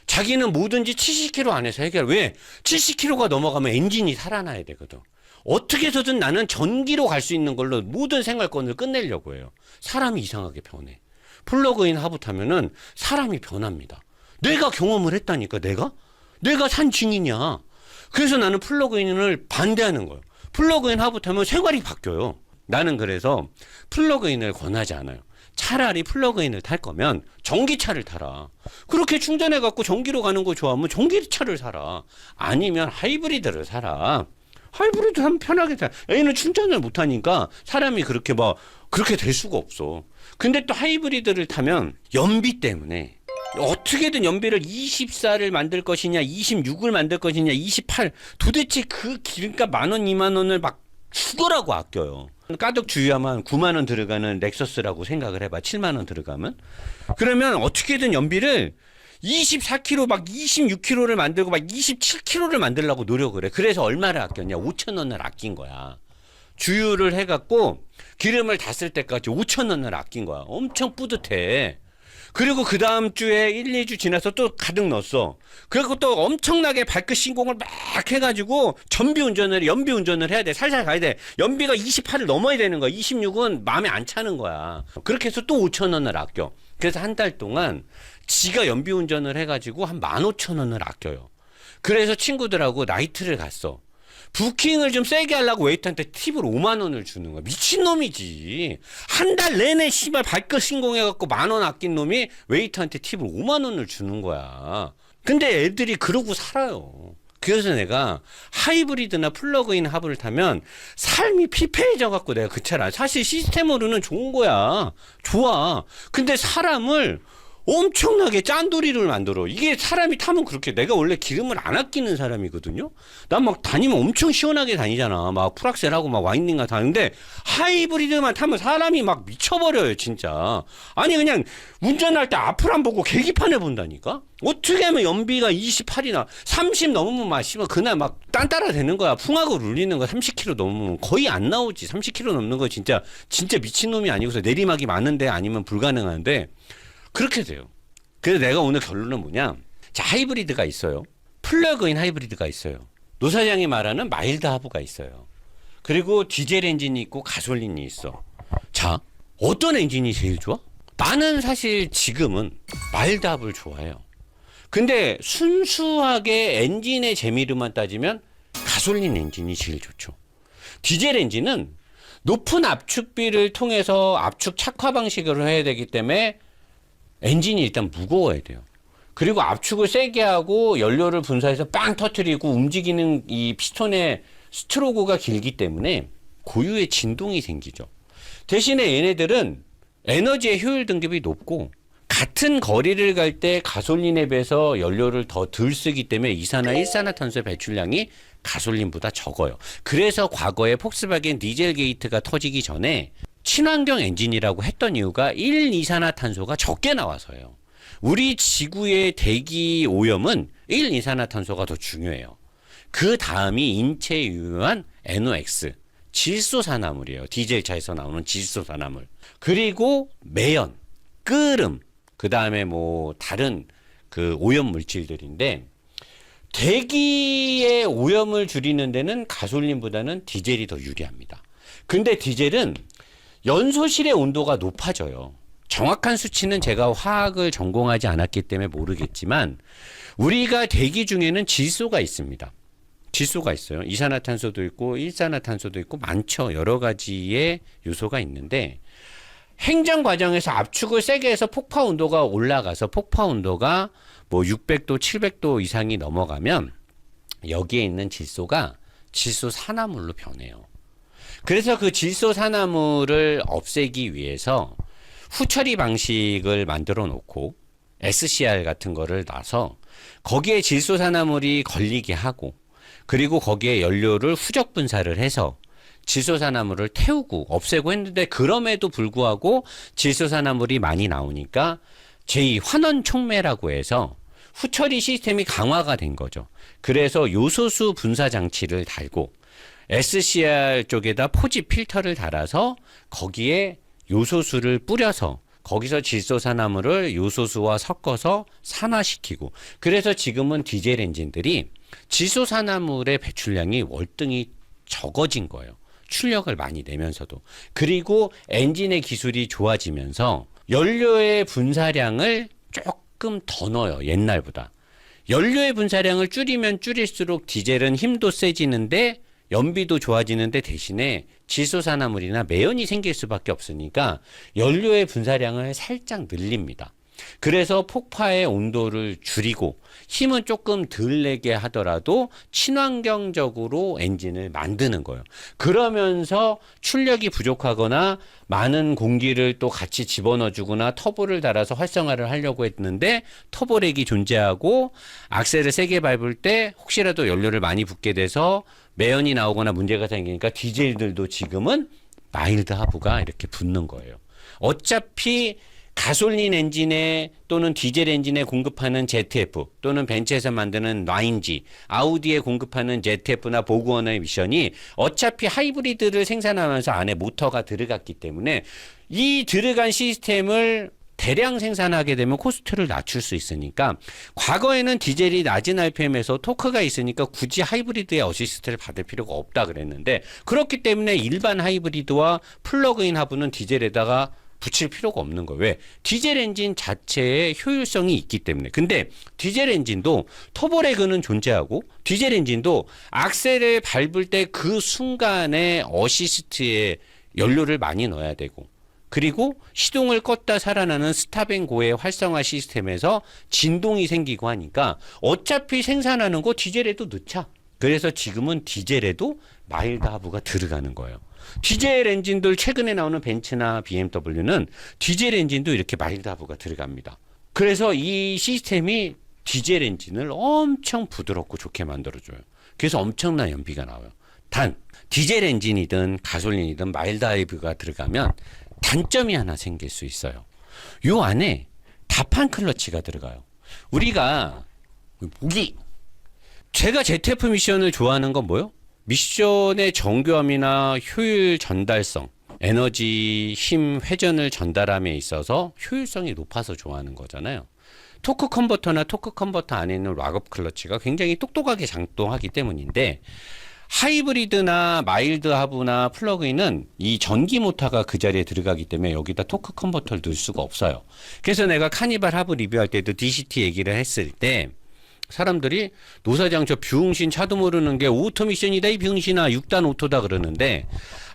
자기는 뭐든지 70km 안에서 해결. 왜? 70km가 넘어가면 엔진이 살아나야 되거든. 어떻게 해서든 나는 전기로 갈 수 있는 걸로 모든 생활권을 끝내려고 해요. 사람이 이상하게 변해. 플러그인 하부 타면은 사람이 변합니다. 내가 경험을 했다니까 내가 산 증인이야. 그래서 나는 플러그인을 반대하는 거예요. 플러그인 하부 타면 생활이 바뀌어요. 나는 그래서 플러그인을 권하지 않아요. 차라리 플러그인을 탈 거면 전기차를 타라. 그렇게 충전해갖고 전기로 가는 거 좋아하면 전기차를 사라. 아니면 하이브리드를 사라. 하이브리드 하면 편하게 타. 얘는 충전을 못하니까 사람이 그렇게 될 수가 없어. 근데 또 하이브리드를 타면 연비 때문에 어떻게든 연비를 24를 만들 것이냐 26을 만들 것이냐 28 도대체 그 기름값 10,000원 20,000원을 막 죽어라고 아껴요. 가득 주유하면 90,000원 들어가는 렉서스라고 생각을 해봐. 70,000원 들어가면 그러면 어떻게든 연비를 24km 막 26km를 만들고 막 27km를 만들려고 노력을 해. 그래서 얼마를 아꼈냐? 5,000원을 아낀 거야. 주유를 해갖고 기름을 다 쓸 때까지 5,000원을 아낀 거야. 엄청 뿌듯해. 그리고 그 다음 주에 1, 2주 지나서 또 가득 넣었어. 그리고 또 엄청나게 발끝 신공을 막 해가지고 연비 운전을 해야 돼. 살살 가야 돼. 연비가 28을 넘어야 되는 거야. 26은 마음에 안 차는 거야. 그렇게 해서 또 5,000원을 아껴. 그래서 한 달 동안 지가 연비 운전을 해가지고 한 15,000원을 아껴요. 그래서 친구들하고 나이트를 갔어. 부킹을 좀 세게 하려고 웨이터한테 팁을 50,000원을 주는 거야. 미친놈이지. 한 달 내내 씨발 발끝 신공해갖고 10,000원 아낀 놈이 웨이터한테 팁을 50,000원을 주는 거야. 근데 애들이 그러고 살아요. 그래서 내가 하이브리드나 플러그인 하브를 타면 삶이 피폐해져갖고 내가 그 차를 사실 시스템으로는 좋은 거야. 좋아. 근데 사람을 엄청나게 짠돌이를 만들어. 이게 사람이 타면 그렇게, 내가 원래 기름을 안 아끼는 사람이거든요. 난 막 다니면 엄청 시원하게 다니잖아. 막 풀악셀하고 막 와인딩가 다는데 하이브리드만 타면 사람이 막 미쳐버려요, 진짜. 아니 그냥 운전할 때 앞을 안 보고 계기판을 본다니까. 어떻게 하면 연비가 28이나 30 넘으면 막 씨발 그날 막 딴따라 되는 거야. 풍하고 울리는 거 30km 넘으면 거의 안 나오지. 30km 넘는 거 진짜 미친놈이 아니고서 내리막이 많은데 아니면 불가능한데 그렇게 돼요. 그래서 내가 오늘 결론은 뭐냐. 자, 하이브리드가 있어요. 플러그인 하이브리드가 있어요. 노 사장이 말하는 마일드 하브가 있어요. 그리고 디젤 엔진이 있고 가솔린이 있어. 자, 어떤 엔진이 제일 좋아? 나는 사실 지금은 마일드 하브를 좋아해요. 근데 순수하게 엔진의 재미로만 따지면 가솔린 엔진이 제일 좋죠. 디젤 엔진은 높은 압축비를 통해서 압축 착화 방식으로 해야 되기 때문에 엔진이 일단 무거워야 돼요. 그리고 압축을 세게 하고 연료를 분사해서 빵 터트리고 움직이는 이 피스톤의 스트로크가 길기 때문에 고유의 진동이 생기죠. 대신에 얘네들은 에너지의 효율 등급이 높고 같은 거리를 갈 때 가솔린에 비해서 연료를 더 덜 쓰기 때문에 이산화 일산화탄소의 배출량이 가솔린보다 적어요. 그래서 과거에 폭스바겐 디젤 게이트가 터지기 전에 친환경 엔진이라고 했던 이유가 1이산화탄소가 적게 나와서요. 우리 지구의 대기 오염은 1이산화탄소가 더 중요해요. 그 다음이 인체에 유효한 NOx, 질소산화물이에요. 디젤차에서 나오는 질소산화물. 그리고 매연, 끄름, 그 다음에 뭐 다른 그 오염 물질들인데 대기의 오염을 줄이는 데는 가솔린보다는 디젤이 더 유리합니다. 근데 디젤은 연소실의 온도가 높아져요. 정확한 수치는 제가 화학을 전공하지 않았기 때문에 모르겠지만 우리가 대기 중에는 질소가 있습니다. 질소가 있어요. 이산화탄소도 있고 일산화탄소도 있고 많죠. 여러 가지의 요소가 있는데 행정 과정에서 압축을 세게 해서 폭파 온도가 올라가서 폭파 온도가 뭐 600도, 700도 이상이 넘어가면 여기에 있는 질소가 질소 산화물로 변해요. 그래서 그 질소 산화물을 없애기 위해서 후처리 방식을 만들어 놓고 SCR 같은 거를 놔서 거기에 질소 산화물이 걸리게 하고 그리고 거기에 연료를 후적 분사를 해서 질소산화물을 태우고 없애고 했는데 그럼에도 불구하고 질소산화물이 많이 나오니까 제2 환원 촉매라고 해서 후처리 시스템이 강화가 된 거죠. 그래서 요소수 분사 장치를 달고 SCR 쪽에다 포집 필터를 달아서 거기에 요소수를 뿌려서 거기서 질소산화물을 요소수와 섞어서 산화시키고 그래서 지금은 디젤 엔진들이 질소산화물의 배출량이 월등히 적어진 거예요. 출력을 많이 내면서도. 그리고 엔진의 기술이 좋아지면서 연료의 분사량을 조금 더 넣어요. 옛날보다. 연료의 분사량을 줄이면 줄일수록 디젤은 힘도 세지는데 연비도 좋아지는데 대신에 질소산화물이나 매연이 생길 수밖에 없으니까 연료의 분사량을 살짝 늘립니다. 그래서 폭파의 온도를 줄이고 힘은 조금 덜 내게 하더라도 친환경적으로 엔진을 만드는 거예요. 그러면서 출력이 부족하거나 많은 공기를 또 같이 집어넣어 주거나 터보를 달아서 활성화를 하려고 했는데 터보렉이 존재하고 악셀을 세게 밟을 때 혹시라도 연료를 많이 붓게 돼서 매연이 나오거나 문제가 생기니까 디젤들도 지금은 마일드 하브가 이렇게 붙는 거예요. 어차피 가솔린 엔진에 또는 디젤 엔진에 공급하는 ZF 또는 벤츠에서 만드는 9G, 아우디에 공급하는 ZF나 보그워너의 미션이 어차피 하이브리드를 생산하면서 안에 모터가 들어갔기 때문에 이 들어간 시스템을 대량 생산하게 되면 코스트를 낮출 수 있으니까 과거에는 디젤이 낮은 RPM에서 토크가 있으니까 굳이 하이브리드의 어시스트를 받을 필요가 없다 그랬는데 그렇기 때문에 일반 하이브리드와 플러그인 하브는 디젤에다가 붙일 필요가 없는 거예요. 왜? 디젤 엔진 자체의 효율성이 있기 때문에. 근데 디젤 엔진도 터보레그는 존재하고 디젤 엔진도 악셀을 밟을 때 그 순간에 어시스트에 연료를 많이 넣어야 되고 그리고 시동을 껐다 살아나는 스탑앤고의 활성화 시스템에서 진동이 생기고 하니까 어차피 생산하는 거 디젤에도 넣자. 그래서 지금은 디젤에도 마일드 하브가 들어가는 거예요. 디젤 엔진들 최근에 나오는 벤츠나 BMW는 디젤 엔진도 이렇게 마일드 하브가 들어갑니다. 그래서 이 시스템이 디젤 엔진을 엄청 부드럽고 좋게 만들어줘요. 그래서 엄청난 연비가 나와요. 단 디젤 엔진이든 가솔린이든 마일드 하이브가 들어가면 단점이 하나 생길 수 있어요. 요 안에 다판 클러치가 들어가요. 우리가 제가 ZF 미션을 좋아하는 건 뭐요? 미션의 정교함이나 효율 전달성, 에너지, 힘, 회전을 전달함에 있어서 효율성이 높아서 좋아하는 거잖아요. 토크 컨버터나 토크 컨버터 안에 있는 락업 클러치가 굉장히 똑똑하게 작동하기 때문인데, 하이브리드나 마일드 하브나 플러그인은 이 전기 모터가 그 자리에 들어가기 때문에 여기다 토크 컨버터를 넣을 수가 없어요. 그래서 내가 카니발 하브 리뷰할 때도 DCT 얘기를 했을 때 사람들이 노사장 저 비응신 차도 모르는 게 오토미션이다 이 비응신아 6단 오토다 그러는데,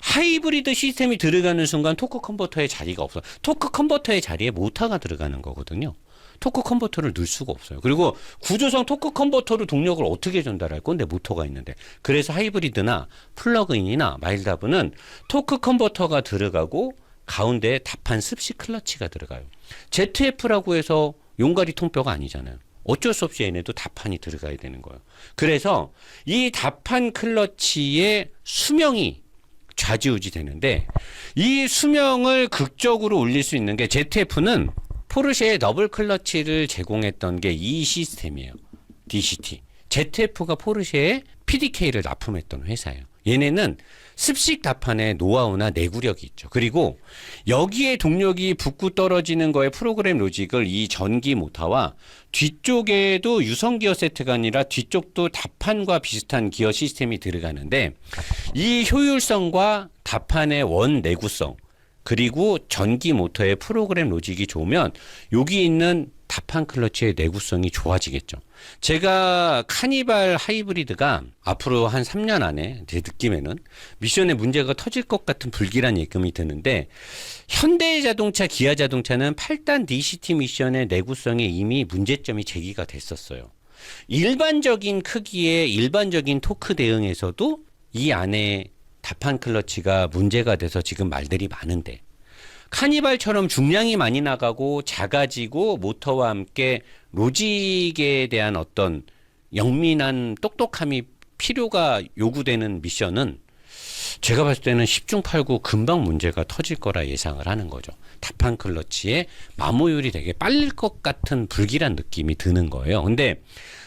하이브리드 시스템이 들어가는 순간 토크 컨버터의 자리가 없어요. 토크 컨버터의 자리에 모터가 들어가는 거거든요. 토크 컨버터를 넣을 수가 없어요. 그리고 구조상 토크 컨버터로 동력을 어떻게 전달할 건데 모터가 있는데. 그래서 하이브리드나 플러그인이나 마일드 하브는 토크 컨버터가 들어가고 가운데에 다판 습식 클러치가 들어가요. ZF라고 해서 용가리 통뼈가 아니잖아요. 어쩔 수 없이 얘네도 다판이 들어가야 되는 거예요. 그래서 이 다판 클러치의 수명이 좌지우지 되는데, 이 수명을 극적으로 올릴 수 있는 게 ZF는 포르쉐의 더블 클러치를 제공했던 게 이 시스템이에요. DCT. ZF가 포르쉐의 PDK를 납품했던 회사예요. 얘네는 습식 다판의 노하우나 내구력이 있죠. 그리고 여기에 동력이 붙고 떨어지는 거에 프로그램 로직을 이 전기 모터와 뒤쪽에도 유성 기어 세트가 아니라 뒤쪽도 다판과 비슷한 기어 시스템이 들어가는데, 이 효율성과 다판의 원 내구성 그리고 전기 모터의 프로그램 로직이 좋으면 여기 있는 다판 클러치의 내구성이 좋아지겠죠. 제가 카니발 하이브리드가 앞으로 한 3년 안에 제 느낌에는 미션에 문제가 터질 것 같은 불길한 예감이 드는데, 현대자동차, 기아자동차는 8단 DCT 미션의 내구성에 이미 문제점이 제기가 됐었어요. 일반적인 크기의 일반적인 토크 대응에서도 이 안에 다판 클러치가 문제가 돼서 지금 말들이 많은데, 카니발처럼 중량이 많이 나가고 작아지고 모터와 함께 로직에 대한 어떤 영민한 똑똑함이 필요가 요구되는 미션은 제가 봤을 때는 10중 8구 금방 문제가 터질 거라 예상을 하는 거죠. 다판 클러치의 마모율이 되게 빨릴 것 같은 불길한 느낌이 드는 거예요. 근데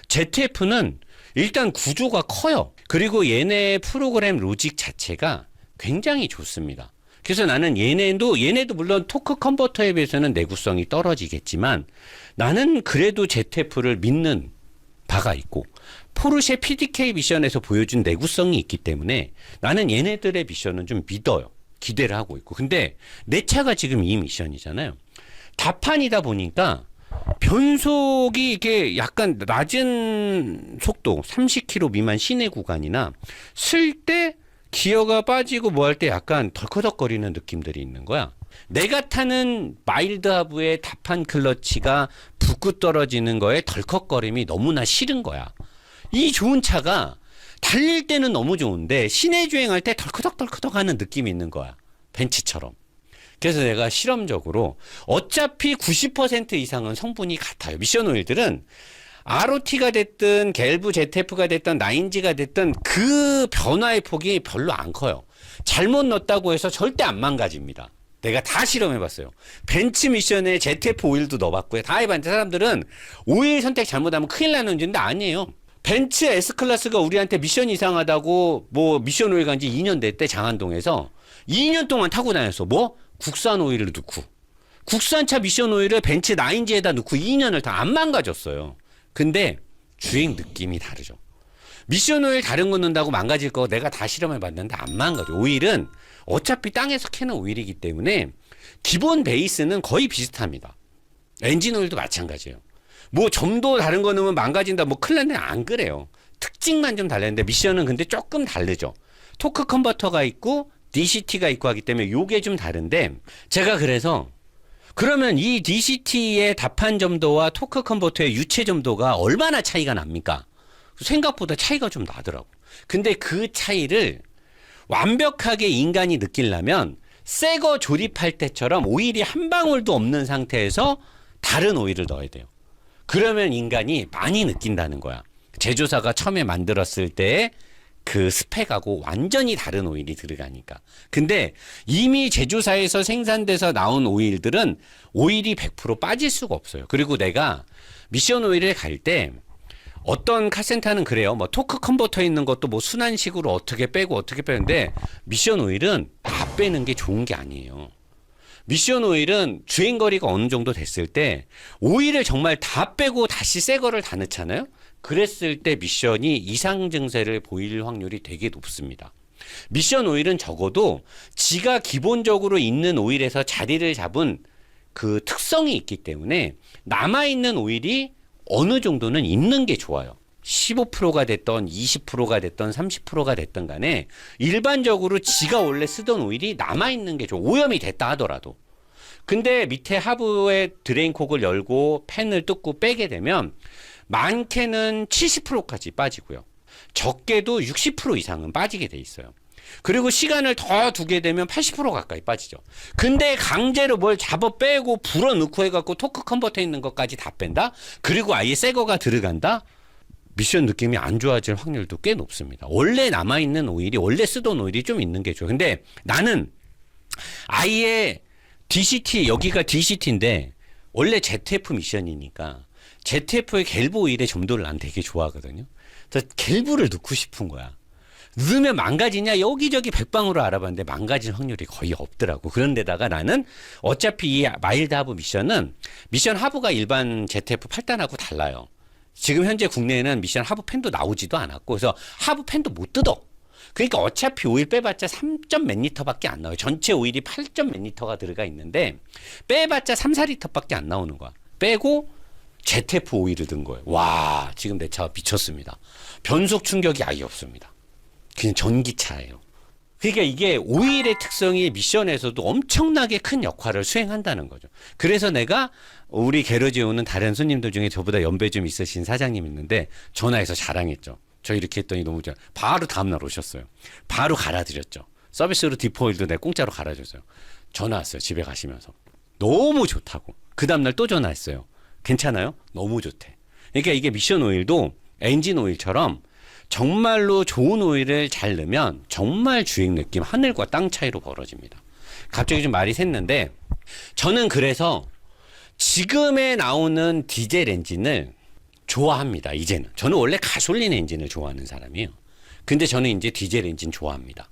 ZF는 일단 구조가 커요. 그리고 얘네 프로그램 로직 자체가 굉장히 좋습니다. 그래서 나는 얘네도 물론 토크 컨버터에 비해서는 내구성이 떨어지겠지만, 나는 그래도 ZF를 믿는 바가 있고, 포르쉐 PDK 미션에서 보여준 내구성이 있기 때문에 나는 얘네들의 미션은 좀 믿어요. 기대를 하고 있고. 근데 내 차가 지금 이 미션이잖아요. 다판이다 보니까 변속이 이게 약간 낮은 속도 30km 미만 시내 구간이나 쓸 때 기어가 빠지고 뭐 할 때 약간 덜커덕거리는 느낌들이 있는 거야. 내가 타는 마일드 하브의 다판 클러치가 붙고 떨어지는 거에 덜컥거림이 너무나 싫은 거야. 이 좋은 차가 달릴 때는 너무 좋은데 시내 주행할 때 덜커덕 하는 느낌이 있는 거야. 벤츠처럼. 그래서 내가 실험적으로 어차피 90% 이상은 성분이 같아요. 미션 오일들은 ROT가 됐든 갤브 ZF가 됐든 나인지가 됐든 그 변화의 폭이 별로 안 커요. 잘못 넣었다고 해서 절대 안 망가집니다. 내가 다 실험해봤어요. 벤츠 미션에 ZF 오일도 넣어봤고요. 다 해봤는데 사람들은 오일 선택 잘못하면 큰일 나는 줄인데 아니에요. 벤츠 S클래스가 우리한테 미션 이상하다고 뭐 미션 오일 간지 2년 됐대. 장안동에서 2년 동안 타고 다녔어. 뭐? 국산 오일을 넣고. 국산차 미션 오일을 벤츠 나인지에다 넣고 2년을 다 안 망가졌어요. 근데 주행 느낌이 다르죠. 미션 오일 다른 거 넣는다고 망가질 거 내가 다 실험해봤는데 안 망가져. 오일은 어차피 땅에서 캐는 오일이기 때문에 기본 베이스는 거의 비슷합니다. 엔진 오일도 마찬가지예요. 뭐 점도 다른 거 넣으면 망가진다 뭐 큰일 났네, 안 그래요. 특징만 좀 달랐는데 미션은 근데 조금 다르죠. 토크 컨버터가 있고 DCT가 있고 하기 때문에 요게 좀 다른데, 제가 그래서 그러면 이 DCT의 다판 점도와 토크 컨버터의 유체 점도가 얼마나 차이가 납니까? 생각보다 차이가 좀 나더라고. 근데 그 차이를 완벽하게 인간이 느끼려면 새거 조립할 때처럼 오일이 한 방울도 없는 상태에서 다른 오일을 넣어야 돼요. 그러면 인간이 많이 느낀다는 거야. 제조사가 처음에 만들었을 때 그 스펙하고 완전히 다른 오일이 들어가니까. 근데 이미 제조사에서 생산돼서 나온 오일들은 오일이 100% 빠질 수가 없어요. 그리고 내가 미션 오일을 갈 때 어떤 카센터는 그래요. 뭐 토크 컨버터 있는 것도 뭐 순환식으로 어떻게 빼고 어떻게 빼는데 미션 오일은 다 빼는 게 좋은 게 아니에요. 미션 오일은 주행거리가 어느 정도 됐을 때 오일을 정말 다 빼고 다시 새 거를 다 넣잖아요. 그랬을 때 미션이 이상 증세를 보일 확률이 되게 높습니다. 미션 오일은 적어도 지가 기본적으로 있는 오일에서 자리를 잡은 그 특성이 있기 때문에 남아있는 오일이 어느 정도는 있는 게 좋아요. 15%가 됐던 20%가 됐던 30%가 됐던 간에 일반적으로 지가 원래 쓰던 오일이 남아있는 게 좋아. 오염이 됐다 하더라도. 근데 밑에 하부에 드레인콕을 열고 팬을 뜯고 빼게 되면 많게는 70%까지 빠지고요. 적게도 60% 이상은 빠지게 돼 있어요. 그리고 시간을 더 두게 되면 80% 가까이 빠지죠. 근데 강제로 뭘 잡아 빼고 불어 넣고 해갖고 토크 컨버터 있는 것까지 다 뺀다? 그리고 아예 새 거가 들어간다? 미션 느낌이 안 좋아질 확률도 꽤 높습니다. 원래 남아있는 오일이, 원래 쓰던 오일이 좀 있는 게 좋아요. 근데 나는 아예 DCT, 여기가 DCT인데 원래 ZF 미션이니까 ZF의 갤브 오일의 점도를 난 되게 좋아하거든요. 그래서 갤브를 넣고 싶은 거야. 넣으면 망가지냐? 여기저기 백방으로 알아봤는데 망가질 확률이 거의 없더라고. 그런데다가 나는 어차피 이 마일드 하부 미션은 미션 하부가 일반 ZF 8단하고 달라요. 지금 현재 국내에는 미션 하부 팬도 나오지도 않았고, 그래서 하부 팬도 못 뜯어. 그러니까 어차피 오일 빼봤자 3점 몇 리터밖에 안 나와요. 전체 오일이 8점 몇 리터가 들어가 있는데 빼봤자 3, 4리터밖에 안 나오는 거야. 빼고 ZF 오일을 넣은 거예요. 와, 지금 내 차가 미쳤습니다. 변속 충격이 아예 없습니다. 그냥 전기차예요. 그러니까 이게 오일의 특성이 미션에서도 엄청나게 큰 역할을 수행한다는 거죠. 그래서 내가 우리 게러지에 오는 다른 손님들 중에 저보다 연배 좀 있으신 사장님 있는데 전화해서 자랑했죠. 저 이렇게 했더니 너무 좋아. 바로 다음날 오셨어요. 바로 갈아드렸죠. 서비스로 디포일도 내가 공짜로 갈아줬어요. 전화 왔어요. 집에 가시면서. 너무 좋다고. 그 다음날 또 전화했어요. 괜찮아요? 너무 좋대. 그러니까 이게 미션 오일도 엔진 오일처럼 정말로 좋은 오일을 잘 넣으면 정말 주행 느낌 하늘과 땅 차이로 벌어집니다. 갑자기 좀 말이 샜는데 저는 그래서 지금에 나오는 디젤 엔진을 좋아합니다. 이제는. 저는 원래 가솔린 엔진을 좋아하는 사람이에요. 근데 저는 이제 디젤 엔진 좋아합니다.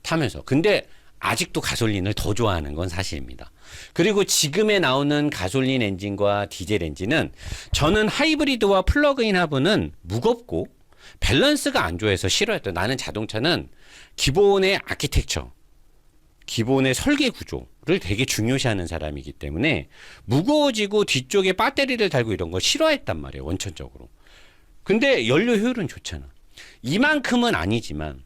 타면서. 근데 아직도 가솔린을 더 좋아하는 건 사실입니다. 그리고 지금에 나오는 가솔린 엔진과 디젤 엔진은 저는 하이브리드와 플러그인 하부는 무겁고 밸런스가 안 좋아해서 싫어했던. 나는 자동차는 기본의 아키텍처, 기본의 설계 구조를 되게 중요시하는 사람이기 때문에 무거워지고 뒤쪽에 배터리를 달고 이런 거 싫어했단 말이에요. 원천적으로. 근데 연료 효율은 좋잖아. 이만큼은 아니지만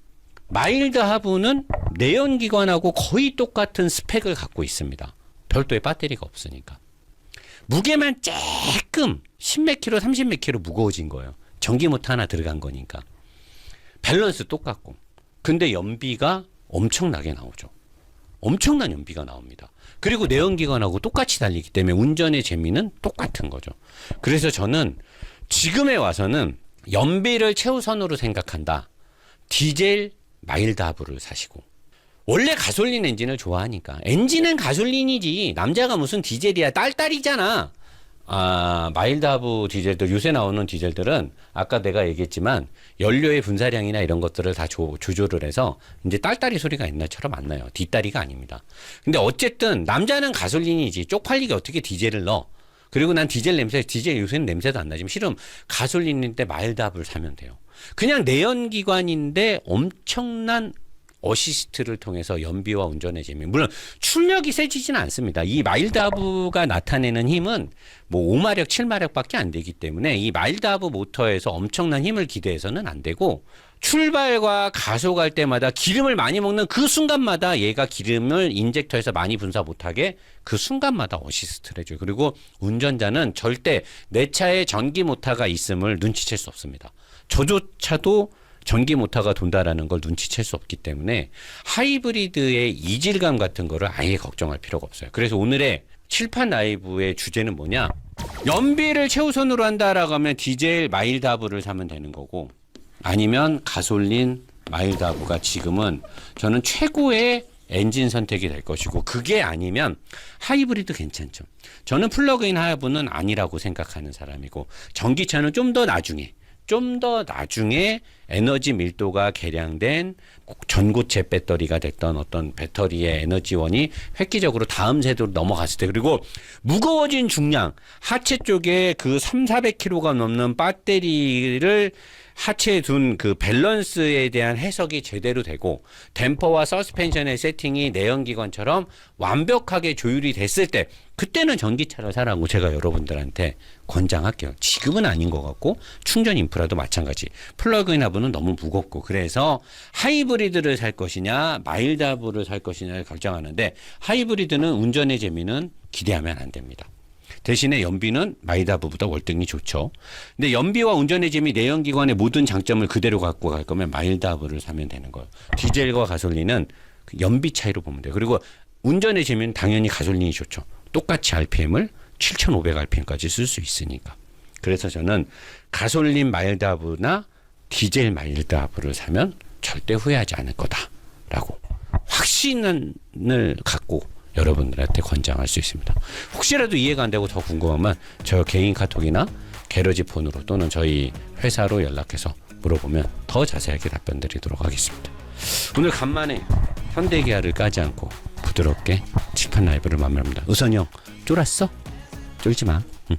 마일드 하부는 내연기관하고 거의 똑같은 스펙을 갖고 있습니다. 별도의 배터리가 없으니까. 무게만 조금 10몇 킬로, 30몇 킬로 무거워진 거예요. 전기 모터 하나 들어간 거니까. 밸런스 똑같고. 근데 연비가 엄청나게 나오죠. 엄청난 연비가 나옵니다. 그리고 내연기관하고 똑같이 달리기 때문에 운전의 재미는 똑같은 거죠. 그래서 저는 지금에 와서는 연비를 최우선으로 생각한다. 디젤 마일드 하부를 사시고. 원래 가솔린 엔진을 좋아하니까. 엔진은 가솔린이지. 남자가 무슨 디젤이야. 딸딸이잖아. 마일드 하부 디젤들, 요새 나오는 디젤들은 아까 내가 얘기했지만 연료의 분사량이나 이런 것들을 다 조절을 해서 이제 딸딸이 소리가 옛날처럼 안 나요. 뒷다리가 아닙니다. 근데 어쨌든 남자는 가솔린이지. 쪽팔리게 어떻게 디젤을 넣어. 그리고 난 디젤 요새는 냄새도 안 나지만 싫으면 가솔린인데 마일드 하부를 사면 돼요. 그냥 내연기관인데 엄청난 어시스트를 통해서 연비와 운전의 재미. 물론 출력이 세지지는 않습니다. 이 마일드 하부가 나타내는 힘은 뭐 5마력, 7마력밖에 안 되기 때문에 이 마일드 하부 모터에서 엄청난 힘을 기대해서는 안 되고 출발과 가속할 때마다 기름을 많이 먹는 그 순간마다 얘가 기름을 인젝터에서 많이 분사 못하게 그 순간마다 어시스트를 해줘요. 그리고 운전자는 절대 내 차에 전기 모터가 있음을 눈치챌 수 없습니다. 저조차도 전기 모터가 돈다라는 걸 눈치챌 수 없기 때문에 하이브리드의 이질감 같은 거를 아예 걱정할 필요가 없어요. 그래서 오늘의 칠판 라이브의 주제는 뭐냐? 연비를 최우선으로 한다라고 하면 디젤 마일드 하브를 사면 되는 거고, 아니면 가솔린 마일드 하브가 지금은 저는 최고의 엔진 선택이 될 것이고, 그게 아니면 하이브리드 괜찮죠. 저는 플러그인 하이브는 아니라고 생각하는 사람이고, 전기차는 좀 더 나중에 에너지 밀도가 개량된 전고체 배터리가 됐던 어떤 배터리의 에너지원이 획기적으로 다음 세대로 넘어갔을 때, 그리고 무거워진 중량, 하체 쪽에 그 3,400kg가 넘는 배터리를 하체에 둔 그 밸런스에 대한 해석이 제대로 되고, 댐퍼와 서스펜션의 세팅이 내연기관처럼 완벽하게 조율이 됐을 때, 그때는 전기차를 사라고 제가 여러분들한테 권장할게요. 지금은 아닌 것 같고, 충전 인프라도 마찬가지. 플러그인 하브는 너무 무겁고, 그래서 하이브리드를 살 것이냐 마일드 하브를 살 것이냐를 결정하는데, 하이브리드는 운전의 재미는 기대하면 안 됩니다. 대신에 연비는 마일드 하브보다 월등히 좋죠. 근데 연비와 운전의 재미, 내연기관의 모든 장점을 그대로 갖고 갈 거면 마일드 하브를 사면 되는 거예요. 디젤과 가솔린은 연비 차이로 보면 돼요. 그리고 운전의 재미는 당연히 가솔린이 좋죠. 똑같이 RPM을 7,500rpm까지 쓸 수 있으니까. 그래서 저는 가솔린 마일드 하브나 디젤 마일드 하브를 사면 절대 후회하지 않을 거다라고 확신을 갖고 여러분들한테 권장할 수 있습니다. 혹시라도 이해가 안 되고 더 궁금하면 저 개인 카톡이나 게러지 폰으로 또는 저희 회사로 연락해서 물어보면 더 자세하게 답변 드리도록 하겠습니다. 오늘 간만에 현대기아를 까지 않고 부드럽게 칠판 라이브를 마무리합니다. 우선이 형 쫄았어? 쫄지 마. 응.